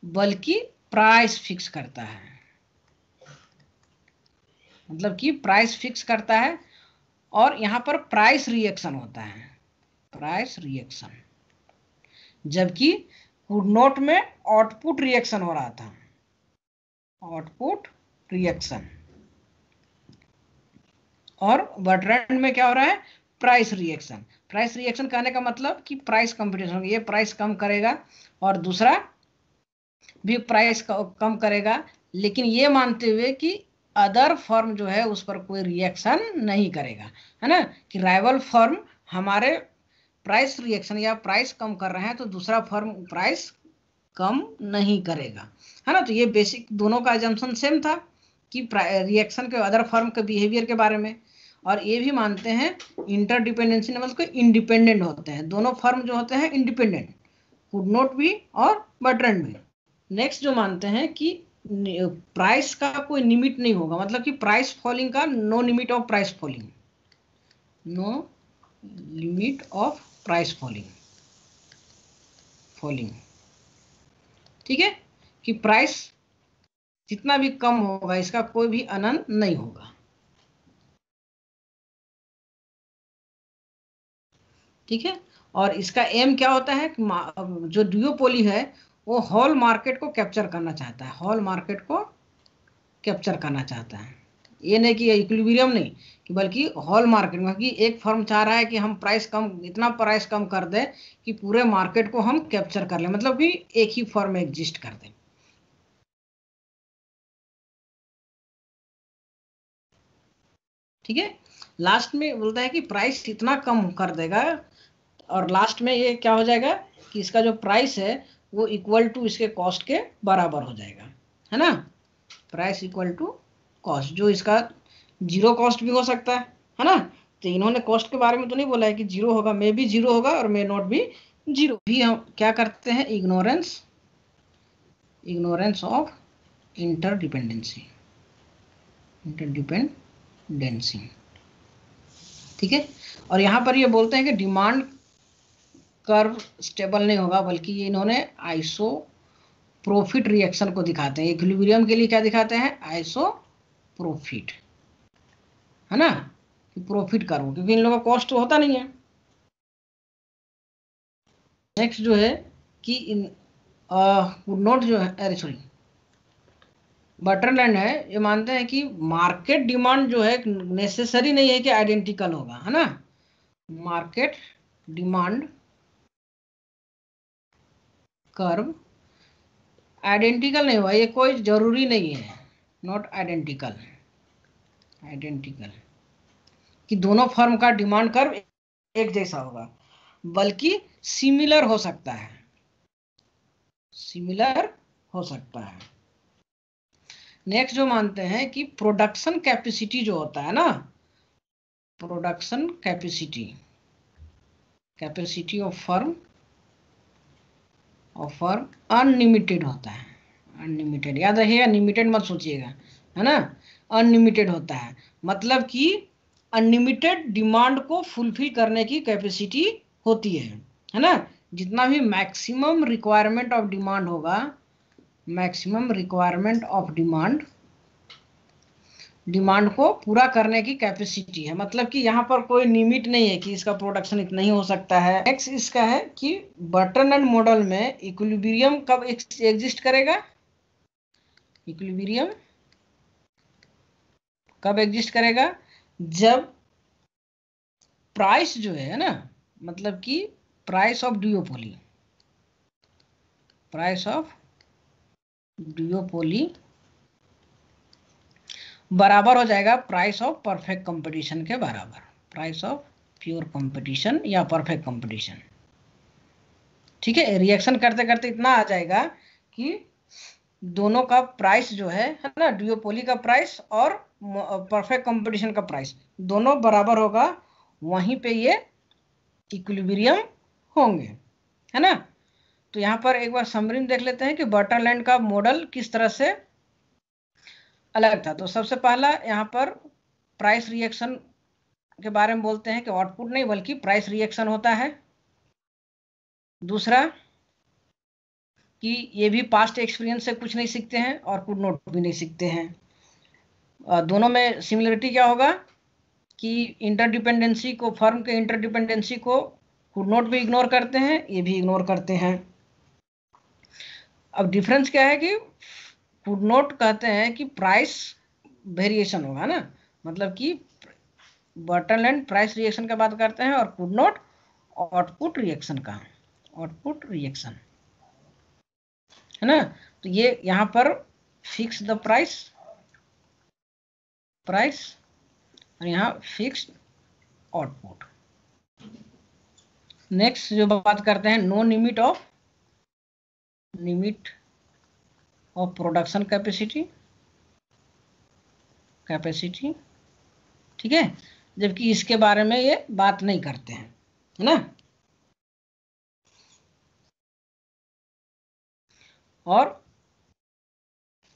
बल्कि प्राइस फिक्स करता है। मतलब कि प्राइस फिक्स करता है, और यहां पर प्राइस रिएक्शन होता है, प्राइस रिएक्शन। जबकि गुड नोट में आउटपुट रिएक्शन हो रहा था, आउटपुट रिएक्शन। और बटरैंड में क्या हो रहा है, प्राइस रिएक्शन। प्राइस रिएक्शन कहने का मतलब कि प्राइस कंपटीशन, ये प्राइस कम करेगा और दूसरा भी प्राइस कम करेगा, लेकिन ये मानते हुए कि अदर फर्म जो है उस पर कोई रिएक्शन नहीं करेगा, है ना, कि राइवल फर्म हमारे प्राइस रिएक्शन या प्राइस कम कर रहे हैं तो दूसरा फर्म प्राइस कम नहीं करेगा, है ना। तो ये बेसिक दोनों का एजम्पशन सेम था कि रिएक्शन के अदर फर्म के बिहेवियर के बारे में। और ये भी मानते हैं इंटरडिपेंडेंसी लेवल को इंडिपेंडेंट होते हैं, दोनों फर्म जो होते हैं इंडिपेंडेंट, गुड नोट भी और बटरैंड भी। नेक्स्ट जो मानते हैं कि प्राइस का कोई लिमिट नहीं होगा, मतलब कि प्राइस फॉलिंग का no limit of price falling, no limit of price falling, ठीक है, कि प्राइस जितना भी कम होगा इसका कोई भी अनंत नहीं होगा, ठीक है। और इसका एम क्या होता है, जो ड्यूओपोली है वो होल मार्केट को कैप्चर करना चाहता है, होल मार्केट को कैप्चर करना चाहता है। ये नहीं कि इक्विलिब्रियम नहीं, कि बल्कि होल मार्केट में, कि एक फर्म चाह रहा है कि हम प्राइस कम, इतना प्राइस कम कर दें कि पूरे मार्केट को हम कैप्चर कर लें, मतलब कि एक ही फर्म एग्जिस्ट कर दें। ठीक है, लास्ट में बोलता है कि प्राइस इतना कम कर देगा, और लास्ट में ये क्या हो जाएगा कि इसका जो प्राइस है वो इक्वल टू इसके कॉस्ट के बराबर हो जाएगा, है ना। प्राइस इक्वल टू कॉस्ट, जो इसका जीरो कॉस्ट भी हो सकता है ना। तो इन्होंने कॉस्ट के बारे में तो नहीं बोला है कि जीरो होगा, मे भी जीरो होगा और मे नॉट भी जीरो। भी हम क्या करते हैं, ignorance, ignorance of interdependency, interdependency, ठीक है। और यहाँ पर ये बोलते हैं कि डिमांड कर्व स्टेबल नहीं होगा, बल्कि ये इन्होंने आइसो प्रॉफिट रिएक्शन को दिखाते हैं। इक्विलिब्रियम के लिए क्या दिखाते हैं, आइसो प्रॉफिट, है ना, कि प्रॉफिट कर्व, क्योंकि इन लोगों का कॉस्ट होता नहीं है। नेक्स्ट जो है कि इन नोट जो है, अरे सॉरी, बटरलैंड है, ये मानते हैं कि मार्केट डिमांड जो है नेसेसरी नहीं है कि आइडेंटिकल होगा, है ना। मार्केट डिमांड कर्व आइडेंटिकल नहीं हुआ, ये कोई जरूरी नहीं है, नॉट आइडेंटिकल, आइडेंटिकल कि दोनों फर्म का डिमांड कर्व एक जैसा होगा, बल्कि सिमिलर हो सकता है, सिमिलर हो सकता है। नेक्स्ट जो मानते हैं कि प्रोडक्शन कैपेसिटी जो होता है ना, production capacity, capacity of firm, unlimited होता है, अनलिमिटेड, याद रखिएगा, अनलिमिटेड मत सोचिएगा, है ना, अनलिमिटेड होता है, मतलब कि अनलिमिटेड डिमांड को फुलफिल करने की कैपेसिटी होती है ना। जितना भी मैक्सिमम रिक्वायरमेंट ऑफ डिमांड होगा, maximum requirement of demand, demand को पूरा करने की कैपेसिटी है, मतलब कि यहाँ पर कोई लिमिट नहीं है कि इसका प्रोडक्शन इतना ही हो सकता है। नेक्स्ट इसका है कि बटरलैंड मॉडल में इक्विलिब्रियम कब एग्जिस्ट करेगा, इक्विलिब्रियम कब एग्जिस्ट करेगा, जब प्राइस जो है ना, मतलब कि price of duopoly, price of duopoly बराबर हो जाएगा प्राइस ऑफ परफेक्ट कंपटीशन के बराबर, प्राइस ऑफ प्योर कंपटीशन या परफेक्ट कंपटीशन, ठीक है। रिएक्शन करते करते इतना आ जाएगा कि दोनों का प्राइस जो है ना, ड्यूओपोली का प्राइस और परफेक्ट कंपटीशन का प्राइस दोनों बराबर होगा, वहीं पे ये इक्विलिब्रियम होंगे, है ना। तो यहाँ पर एक बार समरी देख लेते हैं कि बटरलैंड का मॉडल किस तरह से अलग था। तो सबसे पहला यहाँ पर प्राइस रिएक्शन के बारे में बोलते हैं कि आउटपुट नहीं बल्कि प्राइस रिएक्शन होता है। दूसरा कि ये भी पास्ट एक्सपीरियंस से कुछ नहीं सीखते हैं और कुड नोट भी नहीं सीखते हैं। दोनों में सिमिलरिटी क्या होगा कि इंटरडिपेंडेंसी को, फर्म के इंटरडिपेंडेंसी को कुड नोट भी इग्नोर करते हैं, ये भी इग्नोर करते हैं। अब डिफरेंस क्या है कि कुड नोट कहते हैं कि प्राइस वेरिएशन होगा ना, मतलब कि बटन एंड प्राइस रिएक्शन का बात करते हैं, और कुड नोट आउटपुट रिएक्शन का, आउटपुट रिएक्शन है ना। तो ये यहां पर फिक्स द प्राइस, प्राइस, और यहां फिक्स्ड आउटपुट। नेक्स्ट जो बात करते हैं, no limit of production capacity, ठीक है, जबकि इसके बारे में ये बात नहीं करते हैं, है ना। और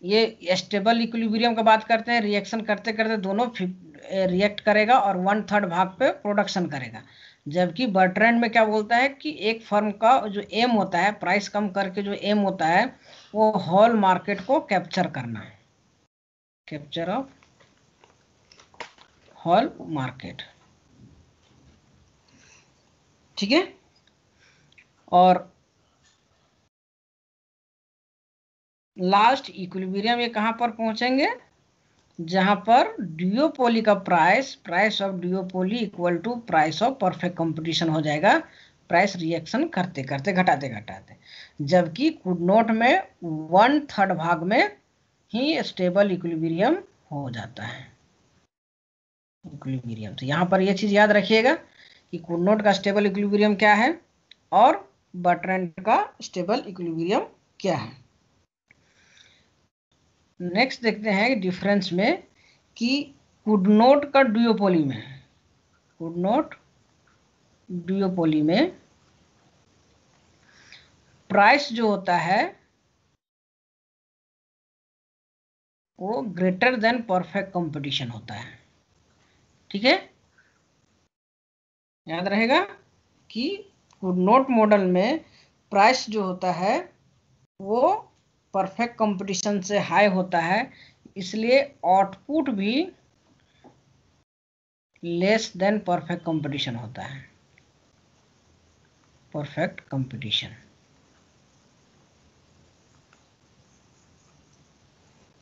ये स्टेबल इक्विलिब्रियम का बात करते हैं, रिएक्शन करते करते दोनों रिएक्ट करेगा और 1/3 भाग पे प्रोडक्शन करेगा। जबकि बर्ट्रैंड में क्या बोलता है कि एक फर्म का जो एम होता है, प्राइस कम करके जो एम होता है, वो होल मार्केट को कैप्चर करना है, कैप्चर ऑफ होल मार्केट, ठीक है। और लास्ट इक्विलिब्रियम ये कहां पर पहुंचेंगे, जहां पर ड्यूओपोली का price of duopoly equal to price of perfect competition हो जाएगा, प्राइस रिएक्शन करते करते घटाते घटाते। जबकि कुड नोट में 1/3 भाग में ही स्टेबल इक्विलिब्रियम हो जाता है, इक्विलिब्रियम। तो यहां पर ये चीज याद रखिएगा कि कुड नोट का स्टेबल इक्विलिब्रियम क्या है और बर्ट्रैंड का स्टेबल इक्विलिब्रियम क्या है। नेक्स्ट देखते हैं डिफरेंस में कि कुड नोट का ड्यूओपोली में, कुड नोट ड्यूओपोली में प्राइस जो होता है वो ग्रेटर देन परफेक्ट कंपटीशन होता है, ठीक है। याद रहेगा कि कुड नोट मॉडल में प्राइस जो होता है वो परफेक्ट कंपटीशन से हाई होता है, इसलिए आउटपुट भी लेस देन परफेक्ट कंपटीशन होता है, परफेक्ट कंपटीशन,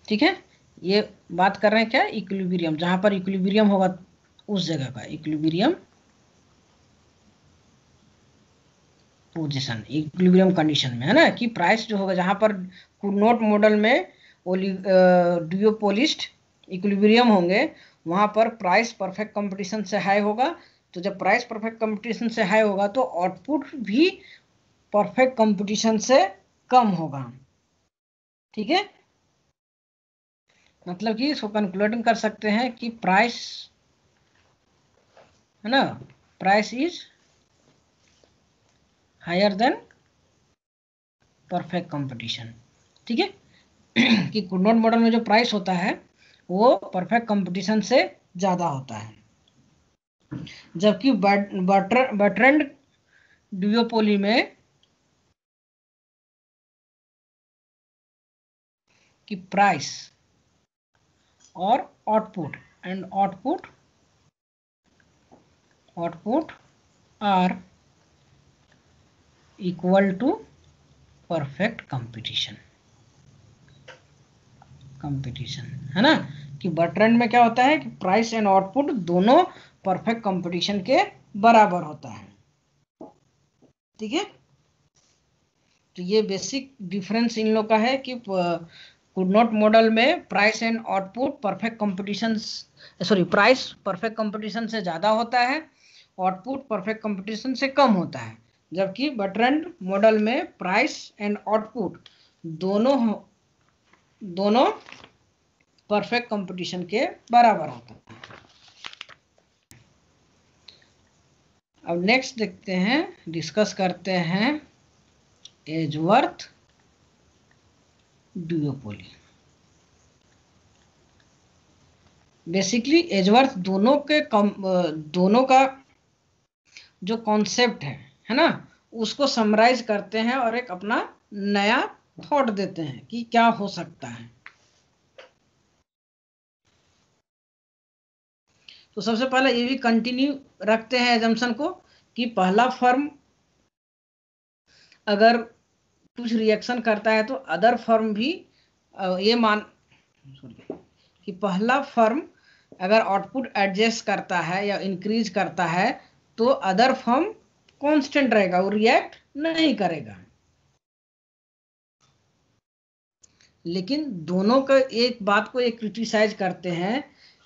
ठीक है। ये बात कर रहे हैं क्या, इक्विलिब्रियम, जहां पर इक्विलिब्रियम होगा उस जगह का इक्विलिब्रियम पोजीशन, इक्विलिब्रियम कंडीशन में, है ना, कि प्राइस जो होगा, जहां पर कुड नोट मॉडल में ड्यूओपोलिस्ट इक्विलिब्रियम होंगे, वहां पर प्राइस परफेक्ट कंपटीशन से हाई होगा। तो जब प्राइस परफेक्ट कंपटीशन से हाई होगा तो आउटपुट भी परफेक्ट कंपटीशन से कम होगा, ठीक है। मतलब कि इसको कंक्लूडिंग कर सकते हैं कि प्राइस, है ना, price is higher than perfect competition, ठीक है। कि कुड नोट मॉडल में जो प्राइस होता है वो परफेक्ट कंपटीशन से ज्यादा होता है, जबकि बर्ट्रैंड ड्यूओपोली में कि प्राइस और output are equal to perfect competition, है ना। कि बर्ट्रैंड में क्या होता है कि प्राइस एंड आउटपुट दोनों परफेक्ट कंपटीशन के बराबर होता है, ठीक है। तो ये बेसिक डिफरेंस इन लोग का है कि कुड नोट मॉडल में price and output perfect competition, sorry, price perfect competition से ज्यादा होता है, आउटपुट परफेक्ट कंपटीशन से कम होता है। जबकि बर्ट्रैंड मॉडल में प्राइस एंड आउटपुट दोनों परफेक्ट कंपटीशन के बराबर होता है। अब नेक्स्ट देखते हैं, डिस्कस करते हैं एजवर्थ ड्यूओपोली। बेसिकली एजवर्थ दोनों का जो कॉन्सेप्ट है ना, उसको समराइज करते हैं और एक अपना नया थॉट देते हैं कि क्या हो सकता है। तो सबसे पहले ये भी कंटिन्यू रखते हैं एजम्पशन को कि पहला फर्म अगर कुछ रिएक्शन करता है तो अदर फर्म भी ये मान कि पहला फर्म अगर आउटपुट एडजस्ट करता है या इंक्रीज करता है तो अदर फर्म कांस्टेंट रहेगा, वो रिएक्ट नहीं करेगा। लेकिन दोनों का एक बात को एक क्रिटिसाइज करते हैं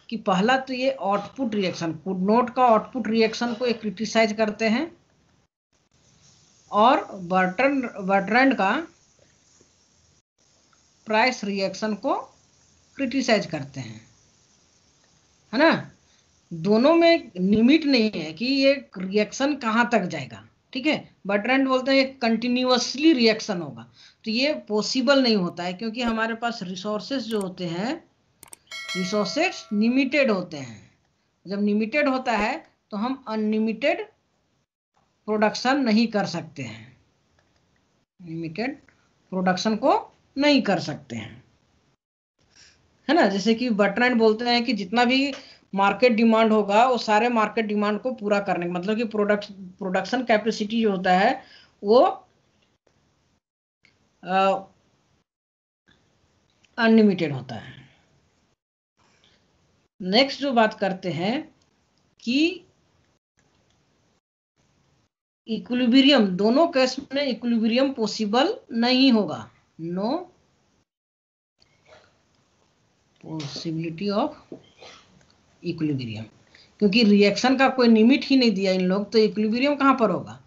कि पहला तो ये आउटपुट रिएक्शन, कुड नोट का आउटपुट रिएक्शन को एक क्रिटिसाइज करते हैं और बर्ट्रैंड का प्राइस रिएक्शन को क्रिटिसाइज करते हैं, है ना। दोनों में लिमिट नहीं है कि ये रिएक्शन कहाँ तक जाएगा, ठीक है। बर्ट्रैंड बोलते हैं कंटिन्यूअसली रिएक्शन होगा, तो ये पॉसिबल नहीं होता है क्योंकि हमारे पास रिसोर्सेज जो होते हैं, रिसोर्सेज लिमिटेड होते हैं। जब लिमिटेड होता है तो हम अनलिमिटेड प्रोडक्शन नहीं कर सकते हैं, लिमिटेड प्रोडक्शन को नहीं कर सकते हैं, है ना। जैसे कि बर्ट्रैंड बोलते हैं कि जितना भी मार्केट डिमांड होगा वो सारे मार्केट डिमांड को पूरा करने का मतलब कि प्रोडक्शन कैपेसिटी जो होता है वो अनलिमिटेड होता है। नेक्स्ट जो बात करते हैं कि इक्विलिब्रियम, दोनों केस में इक्विलिब्रियम पॉसिबल नहीं होगा, नो पॉसिबिलिटी ऑफ इक्विलिब्रियम, क्योंकि रिएक्शन का कोई लिमिट ही नहीं दिया इन लोग, तो इक्विलिब्रियम कहाँ पर होगा।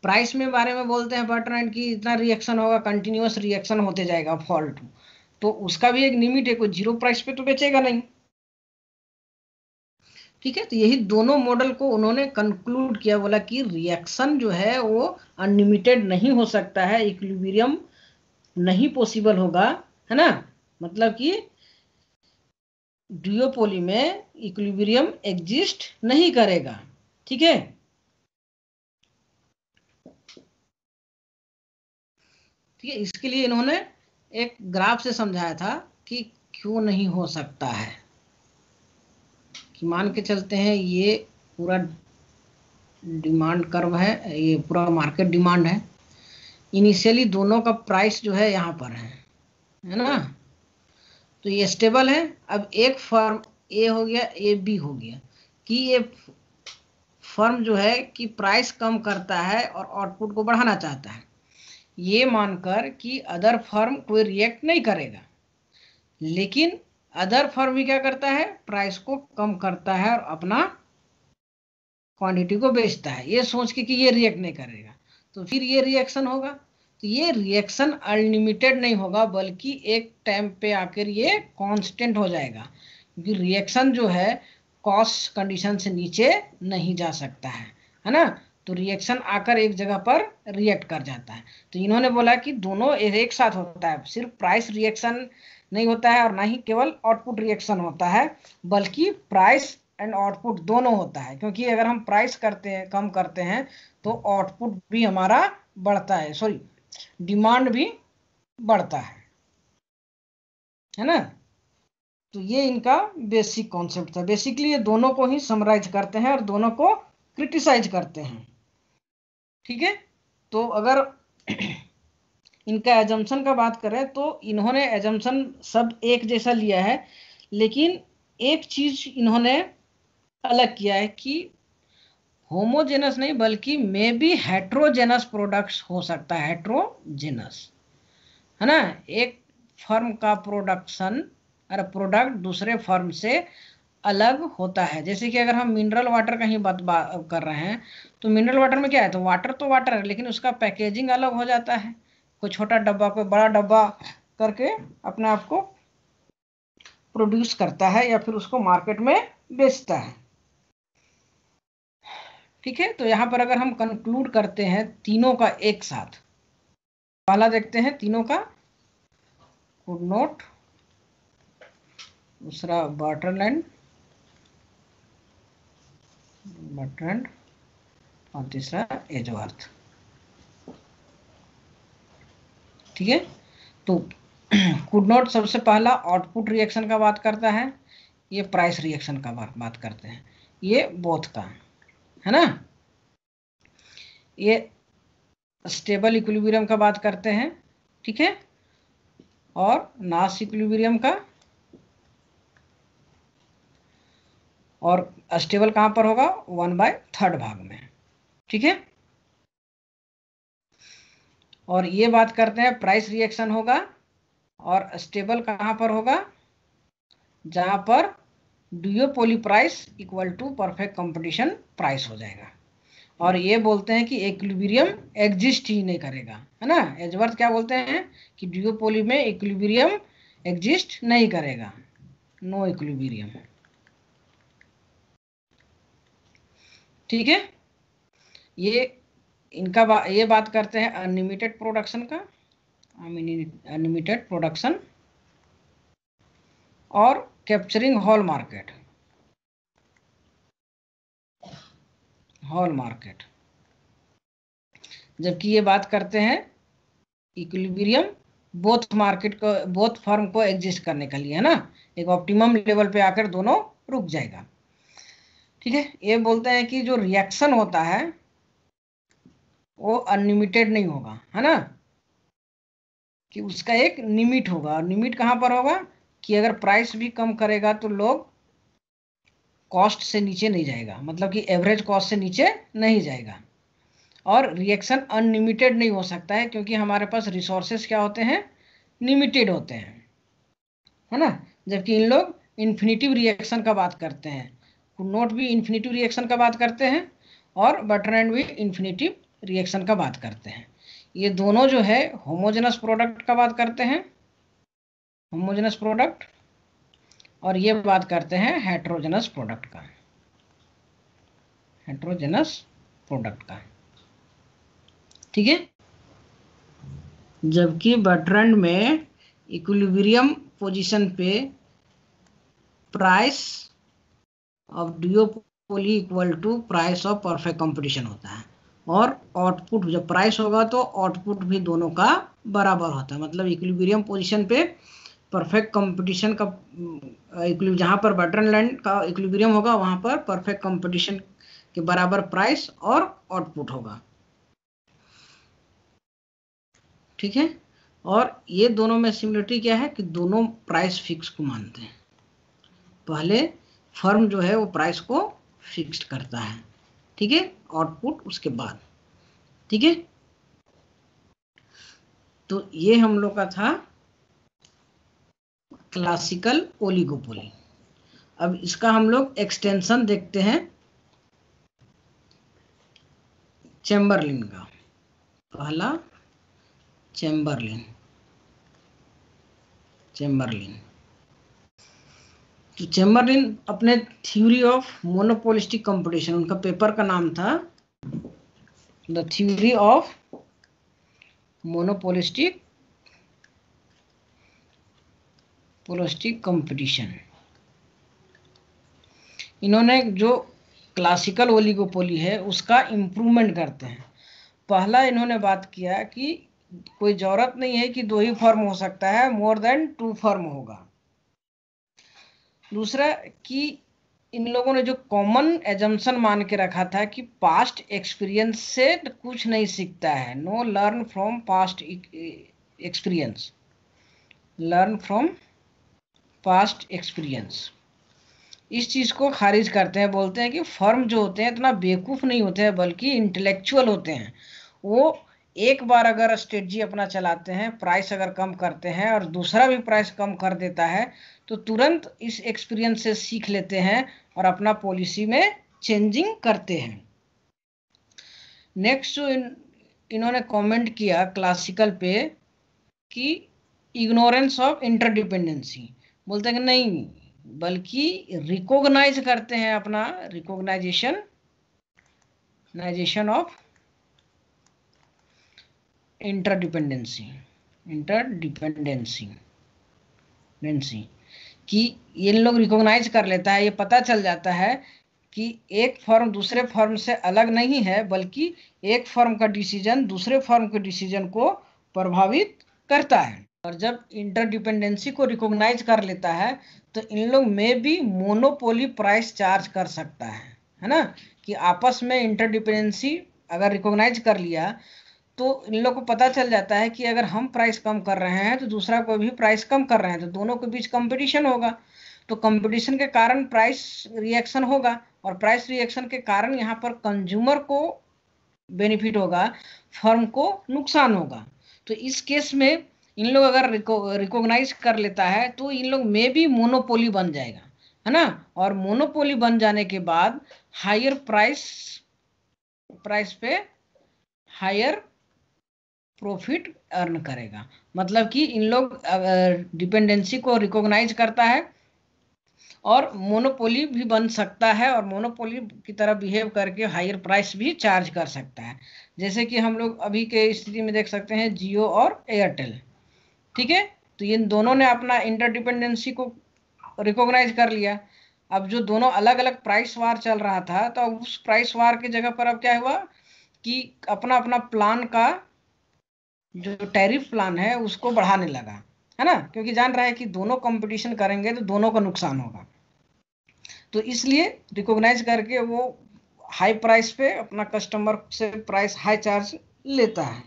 प्राइस में बारे में बोलते हैं बर्ट्रैंड की इतना रिएक्शन होगा, कंटिन्यूअस रिएक्शन होते जाएगा फॉल्ट, तो उसका भी एक लिमिट है, कोई जीरो प्राइस पे तो बेचेगा नहीं, ठीक है। तो यही दोनों मॉडल को उन्होंने कंक्लूड किया, बोला कि रिएक्शन जो है वो अनलिमिटेड नहीं हो सकता है, इक्विलिब्रियम नहीं पॉसिबल होगा, है ना। मतलब कि डुओपोली में इक्विलिब्रियम एग्जिस्ट नहीं करेगा, ठीक है। ठीक है, इसके लिए इन्होंने एक ग्राफ से समझाया था कि क्यों नहीं हो सकता है। कि मान के चलते हैं ये पूरा डिमांड कर्व है, ये पूरा मार्केट डिमांड है, इनिशियली दोनों का प्राइस जो है यहाँ पर है ना। तो ये स्टेबल है। अब एक फर्म ए हो गया, ए बी हो गया, कि ये फर्म जो है कि प्राइस कम करता है और आउटपुट को बढ़ाना चाहता है, ये मानकर कि अदर फर्म कोई रिएक्ट नहीं करेगा, लेकिन अदर फर्म भी क्या करता है, प्राइस को कम करता है और अपना क्वांटिटी को बेचता है, ये सोच के कि ये रिएक्ट नहीं करेगा, तो फिर ये रिएक्शन होगा। तो ये रिएक्शन अनलिमिटेड नहीं होगा, बल्कि एक टाइम पे आकर ये कांस्टेंट हो जाएगा, क्योंकि रिएक्शन जो है कॉस्ट कंडीशन से नीचे नहीं जा सकता है ना। तो रिएक्शन आकर एक जगह पर रिएक्ट कर जाता है। तो इन्होंने बोला कि दोनों एक साथ होता है, सिर्फ प्राइस रिएक्शन नहीं होता है और ना ही केवल आउटपुट रिएक्शन होता है, बल्कि प्राइस एंड आउटपुट दोनों होता है। क्योंकि अगर हम प्राइस करते हैं, कम करते हैं, तो आउटपुट भी हमारा बढ़ता है, सॉरी डिमांड भी बढ़ता है ना। तो ये इनका बेसिक कॉन्सेप्ट था। बेसिकली ये दोनों को ही समराइज करते हैं और दोनों को क्रिटिसाइज करते हैं, ठीक है। तो अगर इनका एजम्पशन का बात करें तो इन्होंने एजम्पशन सब एक जैसा लिया है, लेकिन एक चीज इन्होंने अलग किया है कि होमोजेनस नहीं बल्कि मे बी हेट्रोजेनस प्रोडक्ट्स हो सकता है, हेट्रोजेनस, है ना। एक फर्म का प्रोडक्शन और प्रोडक्ट दूसरे फर्म से अलग होता है। जैसे कि अगर हम मिनरल वाटर का ही बात कर रहे हैं, तो मिनरल वाटर में क्या है, तो वाटर है, लेकिन उसका पैकेजिंग अलग हो जाता है, कोई छोटा डब्बा कोई बड़ा डब्बा करके अपने आप को प्रोड्यूस करता है या फिर उसको मार्केट में बेचता है, ठीक है। तो यहाँ पर अगर हम कंक्लूड करते हैं तीनों का एक साथ, पहला देखते हैं तीनों का, कुड नॉट, दूसरा बर्ट्रैंड, बर्ट्रैंड और तीसरा एजवर्थ। ठीक है, तो कुड नॉट सबसे पहला आउटपुट रिएक्शन का बात करता है, ये प्राइस रिएक्शन का बात करते हैं, ये बोथ का है ना। ये स्टेबल इक्विलिब्रियम का बात करते हैं, ठीक है, और नाश इक्विलिब्रियम का। और स्टेबल कहां पर होगा, 1/3 भाग में, ठीक है। और ये बात करते हैं प्राइस रिएक्शन होगा, और स्टेबल कहां पर होगा, जहां पर duopoly price equal to perfect competition price हो जाएगा। और ये बोलते हैं कि इक्विलिब्रियम एग्जिस्ट ही नहीं करेगा, है ना। एजवर्थ क्या बोलते हैं कि डुओपोली में इक्विलिब्रियम एग्जिस्ट नहीं करेगा, नो इक्विलिब्रियम। ठीक है, ये इनका ये बात करते हैं अनलिमिटेड प्रोडक्शन का, अनलिमिटेड प्रोडक्शन और capturing whole market, whole market. जबकि ये बात करते हैं इक्विलिब्रियम बोथ मार्केट को, बोथ फर्म को एग्जिस्ट करने के लिए, है ना, एक ऑप्टिमम लेवल पे आकर दोनों रुक जाएगा। ठीक है, ये बोलते हैं कि जो रिएक्शन होता है वो अनलिमिटेड नहीं होगा, है ना, कि उसका एक लिमिट होगा। और लिमिट कहाँ पर होगा कि अगर प्राइस भी कम करेगा तो लोग कॉस्ट से नीचे नहीं जाएगा, मतलब कि एवरेज कॉस्ट से नीचे नहीं जाएगा। और रिएक्शन अनलिमिटेड नहीं हो सकता है, क्योंकि हमारे पास रिसोर्सेस क्या होते हैं, लिमिटेड होते हैं, है ना। जबकि इन लोग इन्फिनिटिव रिएक्शन का बात करते हैं, नोट भी इन्फिनिटिव रिएक्शन का बात करते हैं, और बर्ट्रैंड भी इन्फिनिटिव रिएक्शन का बात करते हैं। ये दोनों जो है होमोजेनस प्रोडक्ट का बात करते हैं, होमोजेनस प्रोडक्ट, और ये बात करते हैं हेट्रोजेनस प्रोडक्ट का, हेट्रोजेनस प्रोडक्ट का। ठीक है, जबकि बर्ट्रैंड में इक्विलिब्रियम पोजीशन पे price of duopoly equal to price of perfect competition होता है, और आउटपुट जब प्राइस होगा तो आउटपुट भी दोनों का बराबर होता है। मतलब इक्विलिब्रियम पोजीशन पे परफेक्ट कंपटीशन का, जहां पर बर्ट्रैंड लैंड का इक्विलिब्रियम होगा वहां पर परफेक्ट कंपटीशन के बराबर प्राइस और आउटपुट होगा। ठीक है, और ये दोनों में सिमिलरिटी क्या है कि दोनों प्राइस फिक्स को मानते हैं। पहले फर्म जो है वो प्राइस को फिक्स्ड करता है, ठीक है, आउटपुट उसके बाद। ठीक है, तो ये हम लोग का था क्लासिकल ओलिगोपोली। अब इसका हम लोग एक्सटेंशन देखते हैं चैम्बरलिन का। पहला चैम्बरलिन, चैम्बरलिन, तो चैम्बरलिन अपने थ्योरी ऑफ मोनोपोलिस्टिक कंपटीशन, उनका पेपर का नाम था the theory of monopolistic competition. इन्होंने जो क्लासिकल ओलिगोपोली है उसका इम्प्रूवमेंट करते हैं। पहला इन्होंने बात किया कि कोई जरूरत नहीं है कि 2 ही फर्म हो सकता है, मोर देन 2 फर्म होगा। दूसरा कि इन लोगों ने जो कॉमन एजम्पशन मान के रखा था कि पास्ट एक्सपीरियंस से कुछ नहीं सीखता है, know learn from past experience, learn from past experience, इस चीज को खारिज करते हैं। बोलते हैं कि फर्म जो होते हैं इतना बेवकूफ नहीं होते हैं, बल्कि इंटेलेक्चुअल होते हैं। वो एक बार अगर स्ट्रेटजी अपना चलाते हैं, प्राइस अगर कम करते हैं और दूसरा भी प्राइस कम कर देता है, तो तुरंत इस एक्सपीरियंस से सीख लेते हैं और अपना पॉलिसी में चेंजिंग करते हैं। नेक्स्ट जो इन्होंने कमेंट किया क्लासिकल पे कि इग्नोरेंस ऑफ इंटरडिपेंडेंसी, बोलते हैं कि नहीं, बल्कि रिकॉग्नाइज करते हैं अपना रिकॉग्नाइजेशन ऑफ इंटरडिपेंडेंसी कि ये लोग रिकॉग्नाइज कर लेता है, ये पता चल जाता है कि एक फर्म दूसरे फर्म से अलग नहीं है, बल्कि एक फर्म का डिसीजन दूसरे फर्म के डिसीजन को प्रभावित करता है। और जब इंटरडिपेंडेंसी को रिकॉग्नाइज कर लेता है तो इन लोग में भी मोनोपोली प्राइस चार्ज कर सकता है ना, कि आपस में इंटरडिपेंडेंसी अगर रिकॉग्नाइज कर लिया तो इन लोग को पता चल जाता है कि अगर हम प्राइस कम कर रहे हैं तो दूसरा कोई भी प्राइस कम कर रहे हैं, तो दोनों के बीच कंपटीशन होगा, तो कंपटीशन के कारण प्राइस रिएक्शन होगा, और प्राइस रिएक्शन के कारण यहाँ पर कंज्यूमर को बेनिफिट होगा, फर्म को नुकसान होगा। तो इस केस में इन लोग अगर रिकॉग्नाइज कर लेता है तो इन लोग में भी मोनोपोली बन जाएगा, है ना, और मोनोपोली बन जाने के बाद हायर प्राइस पे हायर प्रॉफिट अर्न करेगा। मतलब कि इन लोग डिपेंडेंसी को रिकॉग्नाइज करता है और मोनोपोली भी बन सकता है, और मोनोपोली की तरह बिहेव करके हायर प्राइस भी चार्ज कर सकता है। जैसे कि हम लोग अभी के स्थिति में देख सकते हैं जियो और एयरटेल, ठीक है। तो इन दोनों ने अपना इंटरडिपेंडेंसी को रिकॉग्नाइज कर लिया। अब जो दोनों अलग अलग प्राइस वार चल रहा था, तो उस प्राइस वार की जगह पर अब क्या हुआ कि अपना अपना प्लान का जो टैरिफ प्लान है उसको बढ़ाने लगा, है ना, क्योंकि जान रहा है कि दोनों कंपटीशन करेंगे तो दोनों को नुकसान होगा। तो इसलिए रिकॉग्नाइज करके वो हाई प्राइस पे अपना कस्टमर से प्राइस हाई चार्ज लेता है,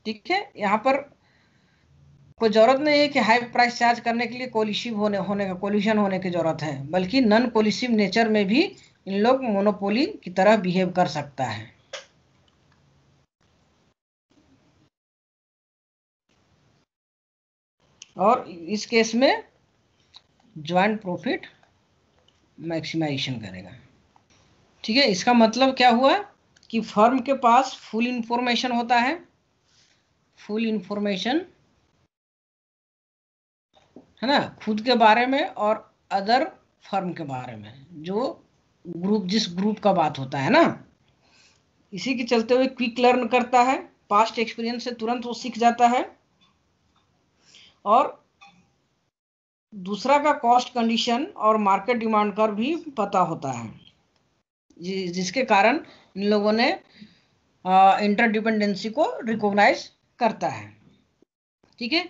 ठीक है। यहाँ पर कोई जरूरत नहीं है कि हाई प्राइस चार्ज करने के लिए कोलिशिव कोलिशन होने की जरूरत है, बल्कि नॉन कोलिशिव नेचर में भी इन लोग मोनोपोली की तरह बिहेव कर सकता है। और इस केस में ज्वाइंट प्रॉफिट मैक्सिमाइजेशन करेगा, ठीक है। इसका मतलब क्या हुआ कि फर्म के पास फुल इंफॉर्मेशन होता है, फुल इंफॉर्मेशन, है ना, खुद के बारे में और अदर फर्म के बारे में, जो जिस ग्रुप का बात होता है ना। इसी के चलते हुए क्विक लर्न करता है, पास्ट एक्सपीरियंस से तुरंत वो सीख जाता है, और दूसरा का कॉस्ट कंडीशन और मार्केट डिमांड का भी पता होता है, जिसके कारण इन लोगों ने इंटरडिपेंडेंसी को रिकॉग्नाइज करता है, ठीक है।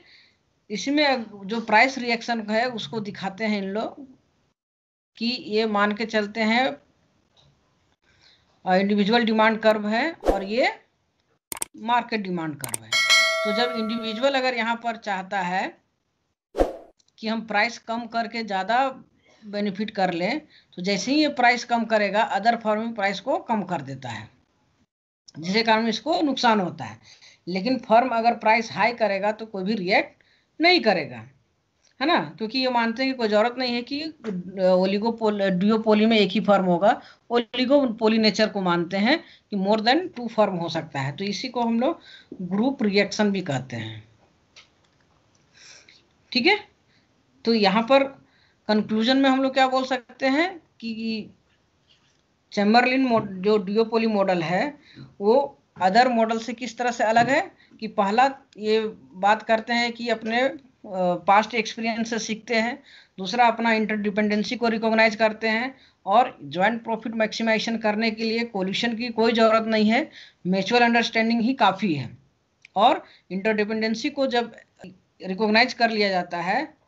इसमें जो प्राइस रिएक्शन है उसको दिखाते हैं इन लोग कि ये मान के चलते हैं इंडिविजुअल डिमांड कर्व है और ये मार्केट डिमांड कर्व है। तो जब इंडिविजुअल अगर यहाँ पर चाहता है कि हम प्राइस कम करके ज़्यादा बेनिफिट कर लें, तो जैसे ही ये प्राइस कम करेगा अदर फर्म प्राइस को कम कर देता है, जिसके कारण इसको नुकसान होता है। लेकिन फर्म अगर प्राइस हाई करेगा तो कोई भी रिएक्ट नहीं करेगा, है ना, क्योंकि ये मानते हैं कि कोई जरूरत नहीं है कि डुओपोली में एक ही फर्म होगा। ओलिगोपोली नेचर को मानते हैं कि मोर देन 2 फर्म हो सकता है। तो इसी को हम लोग ग्रुप रिएक्शन भी कहते हैं, ठीक है। तो यहाँ पर कंक्लूजन में हम लोग क्या बोल सकते हैं कि चैम्बरलिन जो डुओपोली मॉडल है वो अदर मॉडल से किस तरह से अलग है, कि पहला ये बात करते हैं कि अपने पास्ट एक्सपीरियंस से सीखते हैं, दूसरा अपना इंटरडिपेंडेंसी को रिकॉग्नाइज करते हैं, और ज्वाइंट प्रॉफिट मैक्सिमाइजेशन करने के लिए कोल्यूशन की कोई ज़रूरत नहीं है, म्यूचुअल अंडरस्टैंडिंग ही काफ़ी है। और इंटरडिपेंडेंसी को जब रिकॉग्नाइज कर लिया जाता है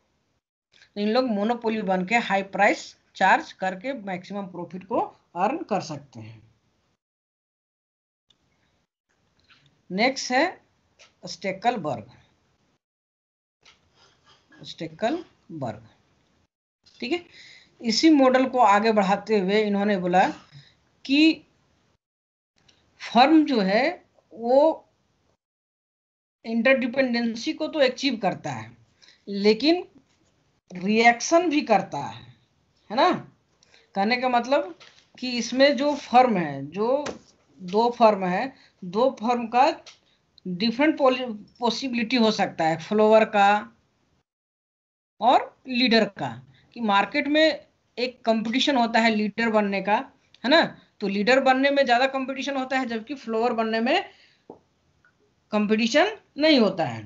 तो इन लोग मोनोपोली बन के हाई प्राइस चार्ज करके मैक्सिमम प्रॉफिट को अर्न कर सकते हैं। नेक्स्ट है स्टेकलबर्ग, ठीक है। इसी मॉडल को आगे बढ़ाते हुए इन्होंने बोला कि फर्म जो है वो इंटरडिपेंडेंसी को तो अचीव करता है, लेकिन रिएक्शन भी करता है ना। कहने का मतलब कि इसमें जो फर्म है, जो दो फर्म है, दो फर्म का डिफरेंट पॉसिबिलिटी हो सकता है, फ्लोवर का और लीडर का, कि मार्केट में एक कंपटीशन होता है लीडर बनने का, है ना। तो लीडर बनने में ज़्यादा कंपटीशन होता है, जबकि फ्लोवर बनने में कंपटीशन नहीं होता है।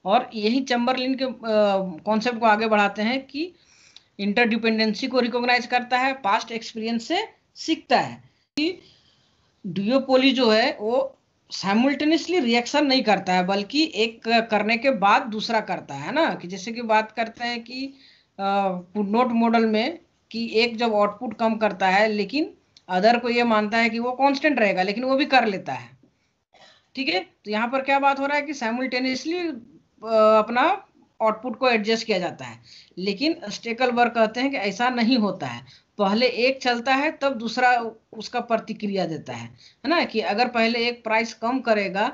और यही चैम्बरलिन के कॉन्सेप्ट को आगे बढ़ाते हैं कि इंटरडिपेंडेंसी को रिकॉग्नाइज करता है, पास्ट एक्सपीरियंस से सीखता है। कि डुओपोली जो है वो साइमल्टेनियसली रिएक्शन नहीं करता है, बल्कि एक करने के बाद दूसरा करता है ना। कि जैसे कि बात करते हैं कि नोट मॉडल में कि एक जब आउटपुट कम करता है लेकिन अदर को ये मानता है कि वो कांस्टेंट रहेगा, लेकिन वो भी कर लेता है। ठीक है, तो यहाँ पर क्या बात हो रहा है कि साइमल्टेनियसली अपना आउटपुट को एडजस्ट किया जाता है। लेकिन स्टेकलबर्ग कहते हैं कि ऐसा नहीं होता है, पहले एक चलता है तब दूसरा उसका प्रतिक्रिया देता है ना। कि अगर पहले एक प्राइस कम करेगा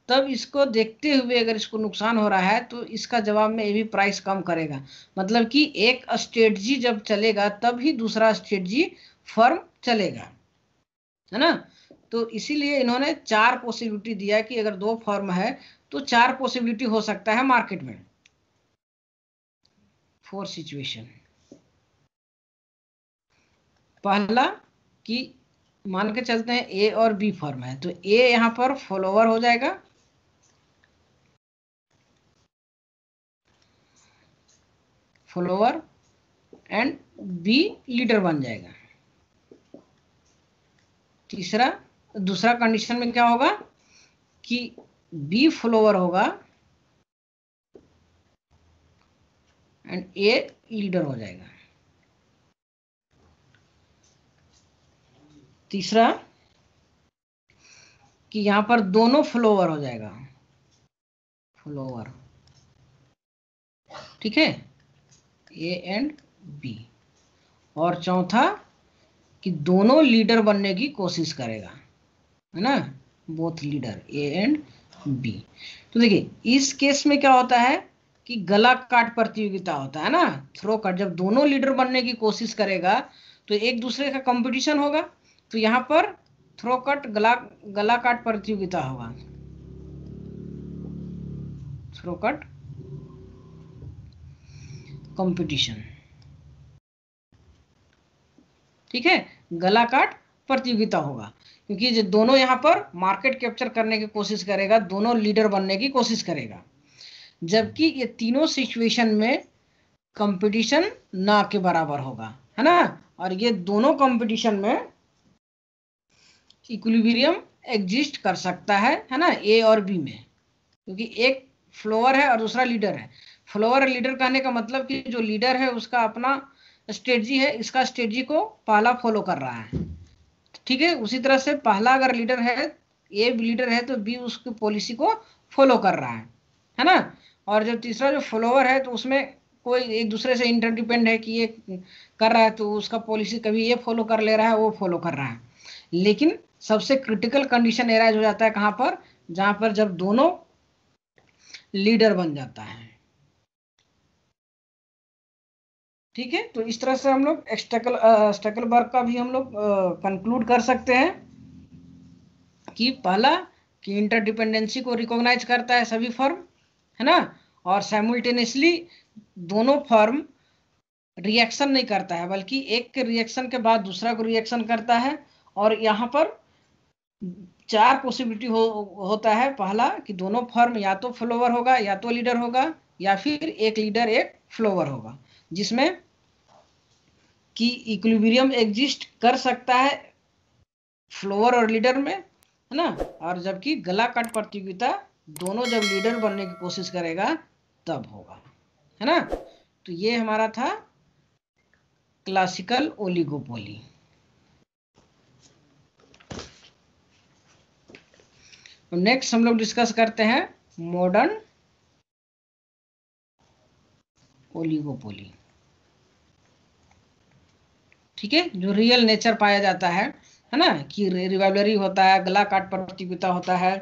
तब इसको देखते हुए अगर इसको नुकसान हो रहा है तो इसका जवाब में ये भी प्राइस कम करेगा। मतलब कि एक स्ट्रेटजी जब चलेगा तब ही दूसरा स्ट्रेटजी फर्म चलेगा, है ना। तो इसीलिए इन्होंने 4 पॉसिबिलिटी दिया कि अगर 2 फर्म है तो 4 पॉसिबिलिटी हो सकता है मार्केट में, 4 सिचुएशन। पहला कि मान के चलते हैं ए और बी फर्म है, तो ए यहां पर फॉलोअर हो जाएगा, फॉलोअर, एंड बी लीडर बन जाएगा। दूसरा कंडीशन में क्या होगा कि बी फॉलोअर होगा एंड ए लीडर हो जाएगा। तीसरा कि यहां पर दोनों फ्लोवर हो जाएगा, फ्लोवर, ठीक है, ए एंड बी। और चौथा कि दोनों लीडर बनने की कोशिश करेगा, है ना, both leader A and B. तो देखिए इस केस में क्या होता है कि गला काट प्रतियोगिता होता है ना, थ्रो कट। जब दोनों लीडर बनने की कोशिश करेगा तो एक दूसरे का कंपटीशन होगा, तो यहां पर थ्रो कट गला काट प्रतियोगिता होगा, थ्रो कट कंपटीशन, ठीक है, गला काट प्रतियोगिता होगा। क्योंकि जो दोनों यहां पर मार्केट कैप्चर करने की कोशिश करेगा, दोनों लीडर बनने की कोशिश करेगा, जबकि ये तीनों सिचुएशन में कंपटीशन ना के बराबर होगा, है ना। और ये दोनों कंपटीशन में इक्विलिब्रियम एग्जिस्ट कर सकता है ना, ए और बी में। क्योंकि एक फ्लोअर है और दूसरा लीडर है। फ्लोअर और लीडर कहने का मतलब कि जो लीडर है उसका अपना स्ट्रेटजी है, इसका स्ट्रेटजी को पहला फॉलो कर रहा है, ठीक है। उसी तरह से पहला अगर लीडर है, ए लीडर है, तो बी उसकी पॉलिसी को फॉलो कर रहा है ना। और जब तीसरा जो फॉलोअर है तो उसमें कोई एक दूसरे से इंटरडिपेंड है कि ये कर रहा है तो उसका पॉलिसी कभी ये फॉलो कर ले रहा है, वो फॉलो कर रहा है। लेकिन सबसे क्रिटिकल कंडीशन एराइज हो जाता है कहां पर, जहां पर जब दोनों लीडर बन जाता है, ठीक है। तो इस तरह से हम लोग स्टेकलबर्ग का भी हम लोग कंक्लूड कर सकते हैं कि पहला कि इंटरडिपेंडेंसी को रिकॉग्नाइज करता है सभी फर्म, है ना। और साइमल्टेनियसली दोनों फर्म रिएक्शन नहीं करता है, बल्कि एक के रिएक्शन के बाद दूसरा को रिएक्शन करता है। और यहाँ पर 4 पॉसिबिलिटी होता है। पहला कि दोनों फर्म या तो फ्लोवर होगा या तो लीडर होगा, या फिर एक लीडर एक फ्लोवर होगा, जिसमें कि इक्विलिब्रियम एग्जिस्ट कर सकता है फ्लोवर और लीडर में, है ना। और जबकि गला काट प्रतियोगिता दोनों जब लीडर बनने की कोशिश करेगा तब होगा, है ना। तो ये हमारा था क्लासिकल ओलिगोपोली। नेक्स्ट हम लोग डिस्कस करते हैं मॉडर्न ओलिगोपोली, ठीक है। जो रियल नेचर पाया जाता है ना, कि रिवाइवलरी होता है, गला काट प्रतियोगिता होता है।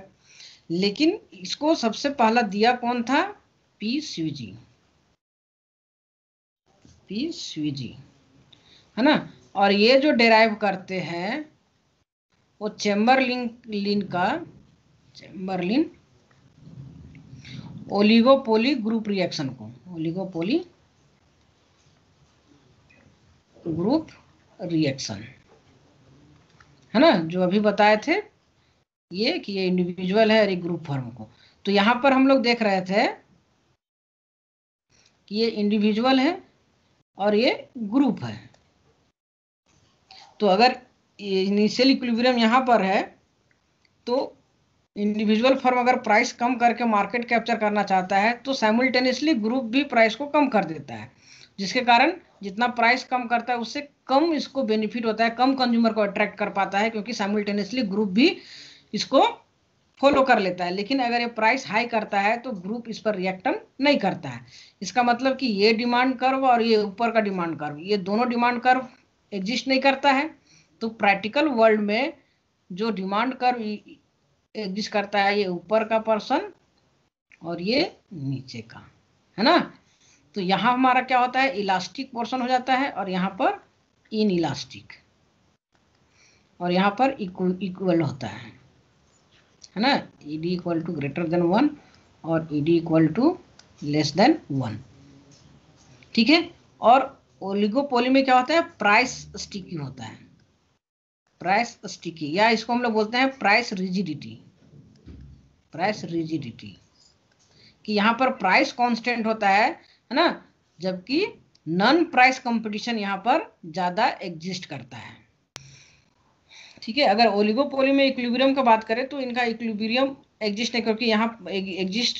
लेकिन इसको सबसे पहला दिया कौन था, पी स्वीजी, पी स्वीजी, है ना। और ये जो डेराइव करते हैं वो चैम्बरलिन का, चैम्बरलिन ओलिगोपोली ग्रुप रिएक्शन को, ओलिगोपोली ग्रुप रिएक्शन, है ना, जो अभी बताए थे ये कि ये इंडिविजुअल है और एक ग्रुप फॉर्म को। तो यहाँ पर हम लोग देख रहे थे कि ये इंडिविजुअल है और ये ग्रुप है। तो अगर इनिशियल इक्विलिब्रियम यहाँ पर है तो इंडिविजुअल फर्म अगर प्राइस कम करके मार्केट कैप्चर करना चाहता है तो साइमल्टेनियसली ग्रुप भी प्राइस को कम कर देता है, जिसके कारण जितना प्राइस कम करता है उससे कम इसको बेनिफिट होता है, कम कंज्यूमर को अट्रैक्ट कर पाता है, क्योंकि साइमल्टेनियसली ग्रुप भी इसको फॉलो कर लेता है। लेकिन अगर ये प्राइस हाई करता है तो ग्रुप इस पर रिएक्शन नहीं करता है। इसका मतलब कि ये डिमांड कर्व और ये ऊपर का डिमांड कर्व, ये दोनों डिमांड कर्व एग्जिस्ट नहीं करता है। तो प्रैक्टिकल वर्ल्ड में जो डिमांड कर्व एग्जिस्ट करता है, ये ऊपर का पर्सन और ये नीचे का, है ना। तो यहाँ हमारा क्या होता है, इलास्टिक पोर्शन हो जाता है और यहाँ पर इन इलास्टिक, और यहाँ पर इक्वल होता है ना। ED equal to greater than 1 और ED equal to less than 1, ठीक है। और ओलिगोपोली में क्या होता है, प्राइस स्टिकी होता है, प्राइस स्टिकी, या इसको हम लोग बोलते हैं प्राइस रिजिडिटी। प्राइस रिजिडिटी कि यहाँ पर प्राइस कांस्टेंट होता है ना, जबकि नॉन प्राइस कंपटीशन यहाँ पर ज्यादा एग्जिस्ट करता है, ठीक है। अगर ओलिगोपोली में इक्विलिब्रियम की बात करें तो इनका इक्विलिब्रियम एग्जिस्ट नहीं, क्योंकि यहाँ एग्जिस्ट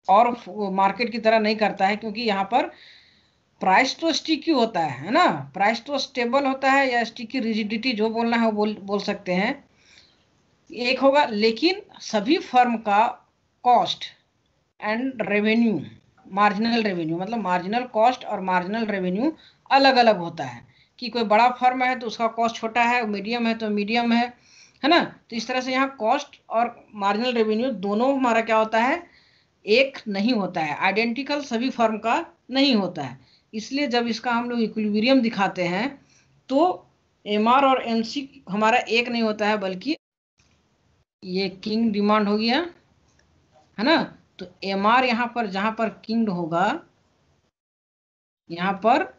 और मार्केट की तरह नहीं करता है, क्योंकि यहाँ पर प्राइस तो स्टिकी होता है ना, प्राइस तो स्टेबल होता है, या स्टिकी रिजिडिटी जो बोलना है वो बोल सकते हैं, एक होगा। लेकिन सभी फर्म का cost and revenue, marginal revenue मतलब मार्जिनल कॉस्ट और मार्जिनल रेवेन्यू अलग अलग होता है। कि कोई बड़ा फर्म है तो उसका कॉस्ट छोटा है, मीडियम है तो मीडियम है ना। तो इस तरह से यहाँ कॉस्ट और मार्जिनल रेवेन्यू दोनों हमारा क्या होता है, एक नहीं होता है, आइडेंटिकल सभी फर्म का नहीं होता है। इसलिए जब इसका हम लोग इक्विलिब्रियम दिखाते हैं तो MR और MC हमारा एक नहीं होता है, बल्कि ये किंग डिमांड हो गया, है ना। तो MR यहाँ पर जहां पर किंग होगा यहाँ पर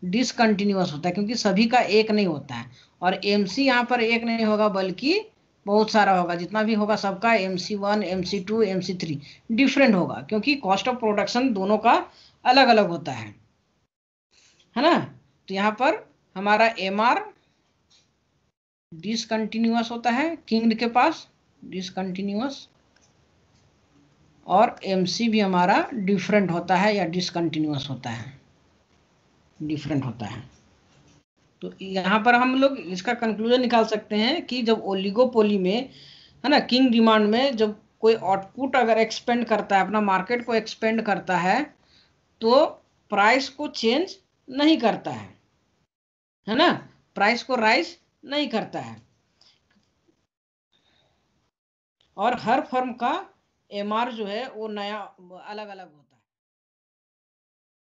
डिसकंटिन्यूअस होता है, क्योंकि सभी का एक नहीं होता है। और MC यहाँ पर एक नहीं होगा, बल्कि बहुत सारा होगा, जितना भी होगा सबका MC1 MC2 MC3 डिफरेंट होगा, क्योंकि कॉस्ट ऑफ प्रोडक्शन दोनों का अलग अलग होता है ना। तो यहाँ पर हमारा MR डिसकंटिन्यूअस होता है किंग के पास, डिसकंटिन्यूअस, और MC भी हमारा डिफरेंट होता है या डिसकंटिन्यूअस होता है, डिफरेंट होता है। तो यहाँ पर हम लोग इसका कंक्लूजन निकाल सकते हैं कि जब ओलिगोपोली में, है ना, किंग डिमांड में जब कोई आउटपुट अगर एक्सपेंड करता है, अपना मार्केट को एक्सपेंड करता है, तो प्राइस को चेंज नहीं करता है ना, प्राइस को राइज नहीं करता है। और हर फर्म का MR जो है वो नया अलग अलग होता है।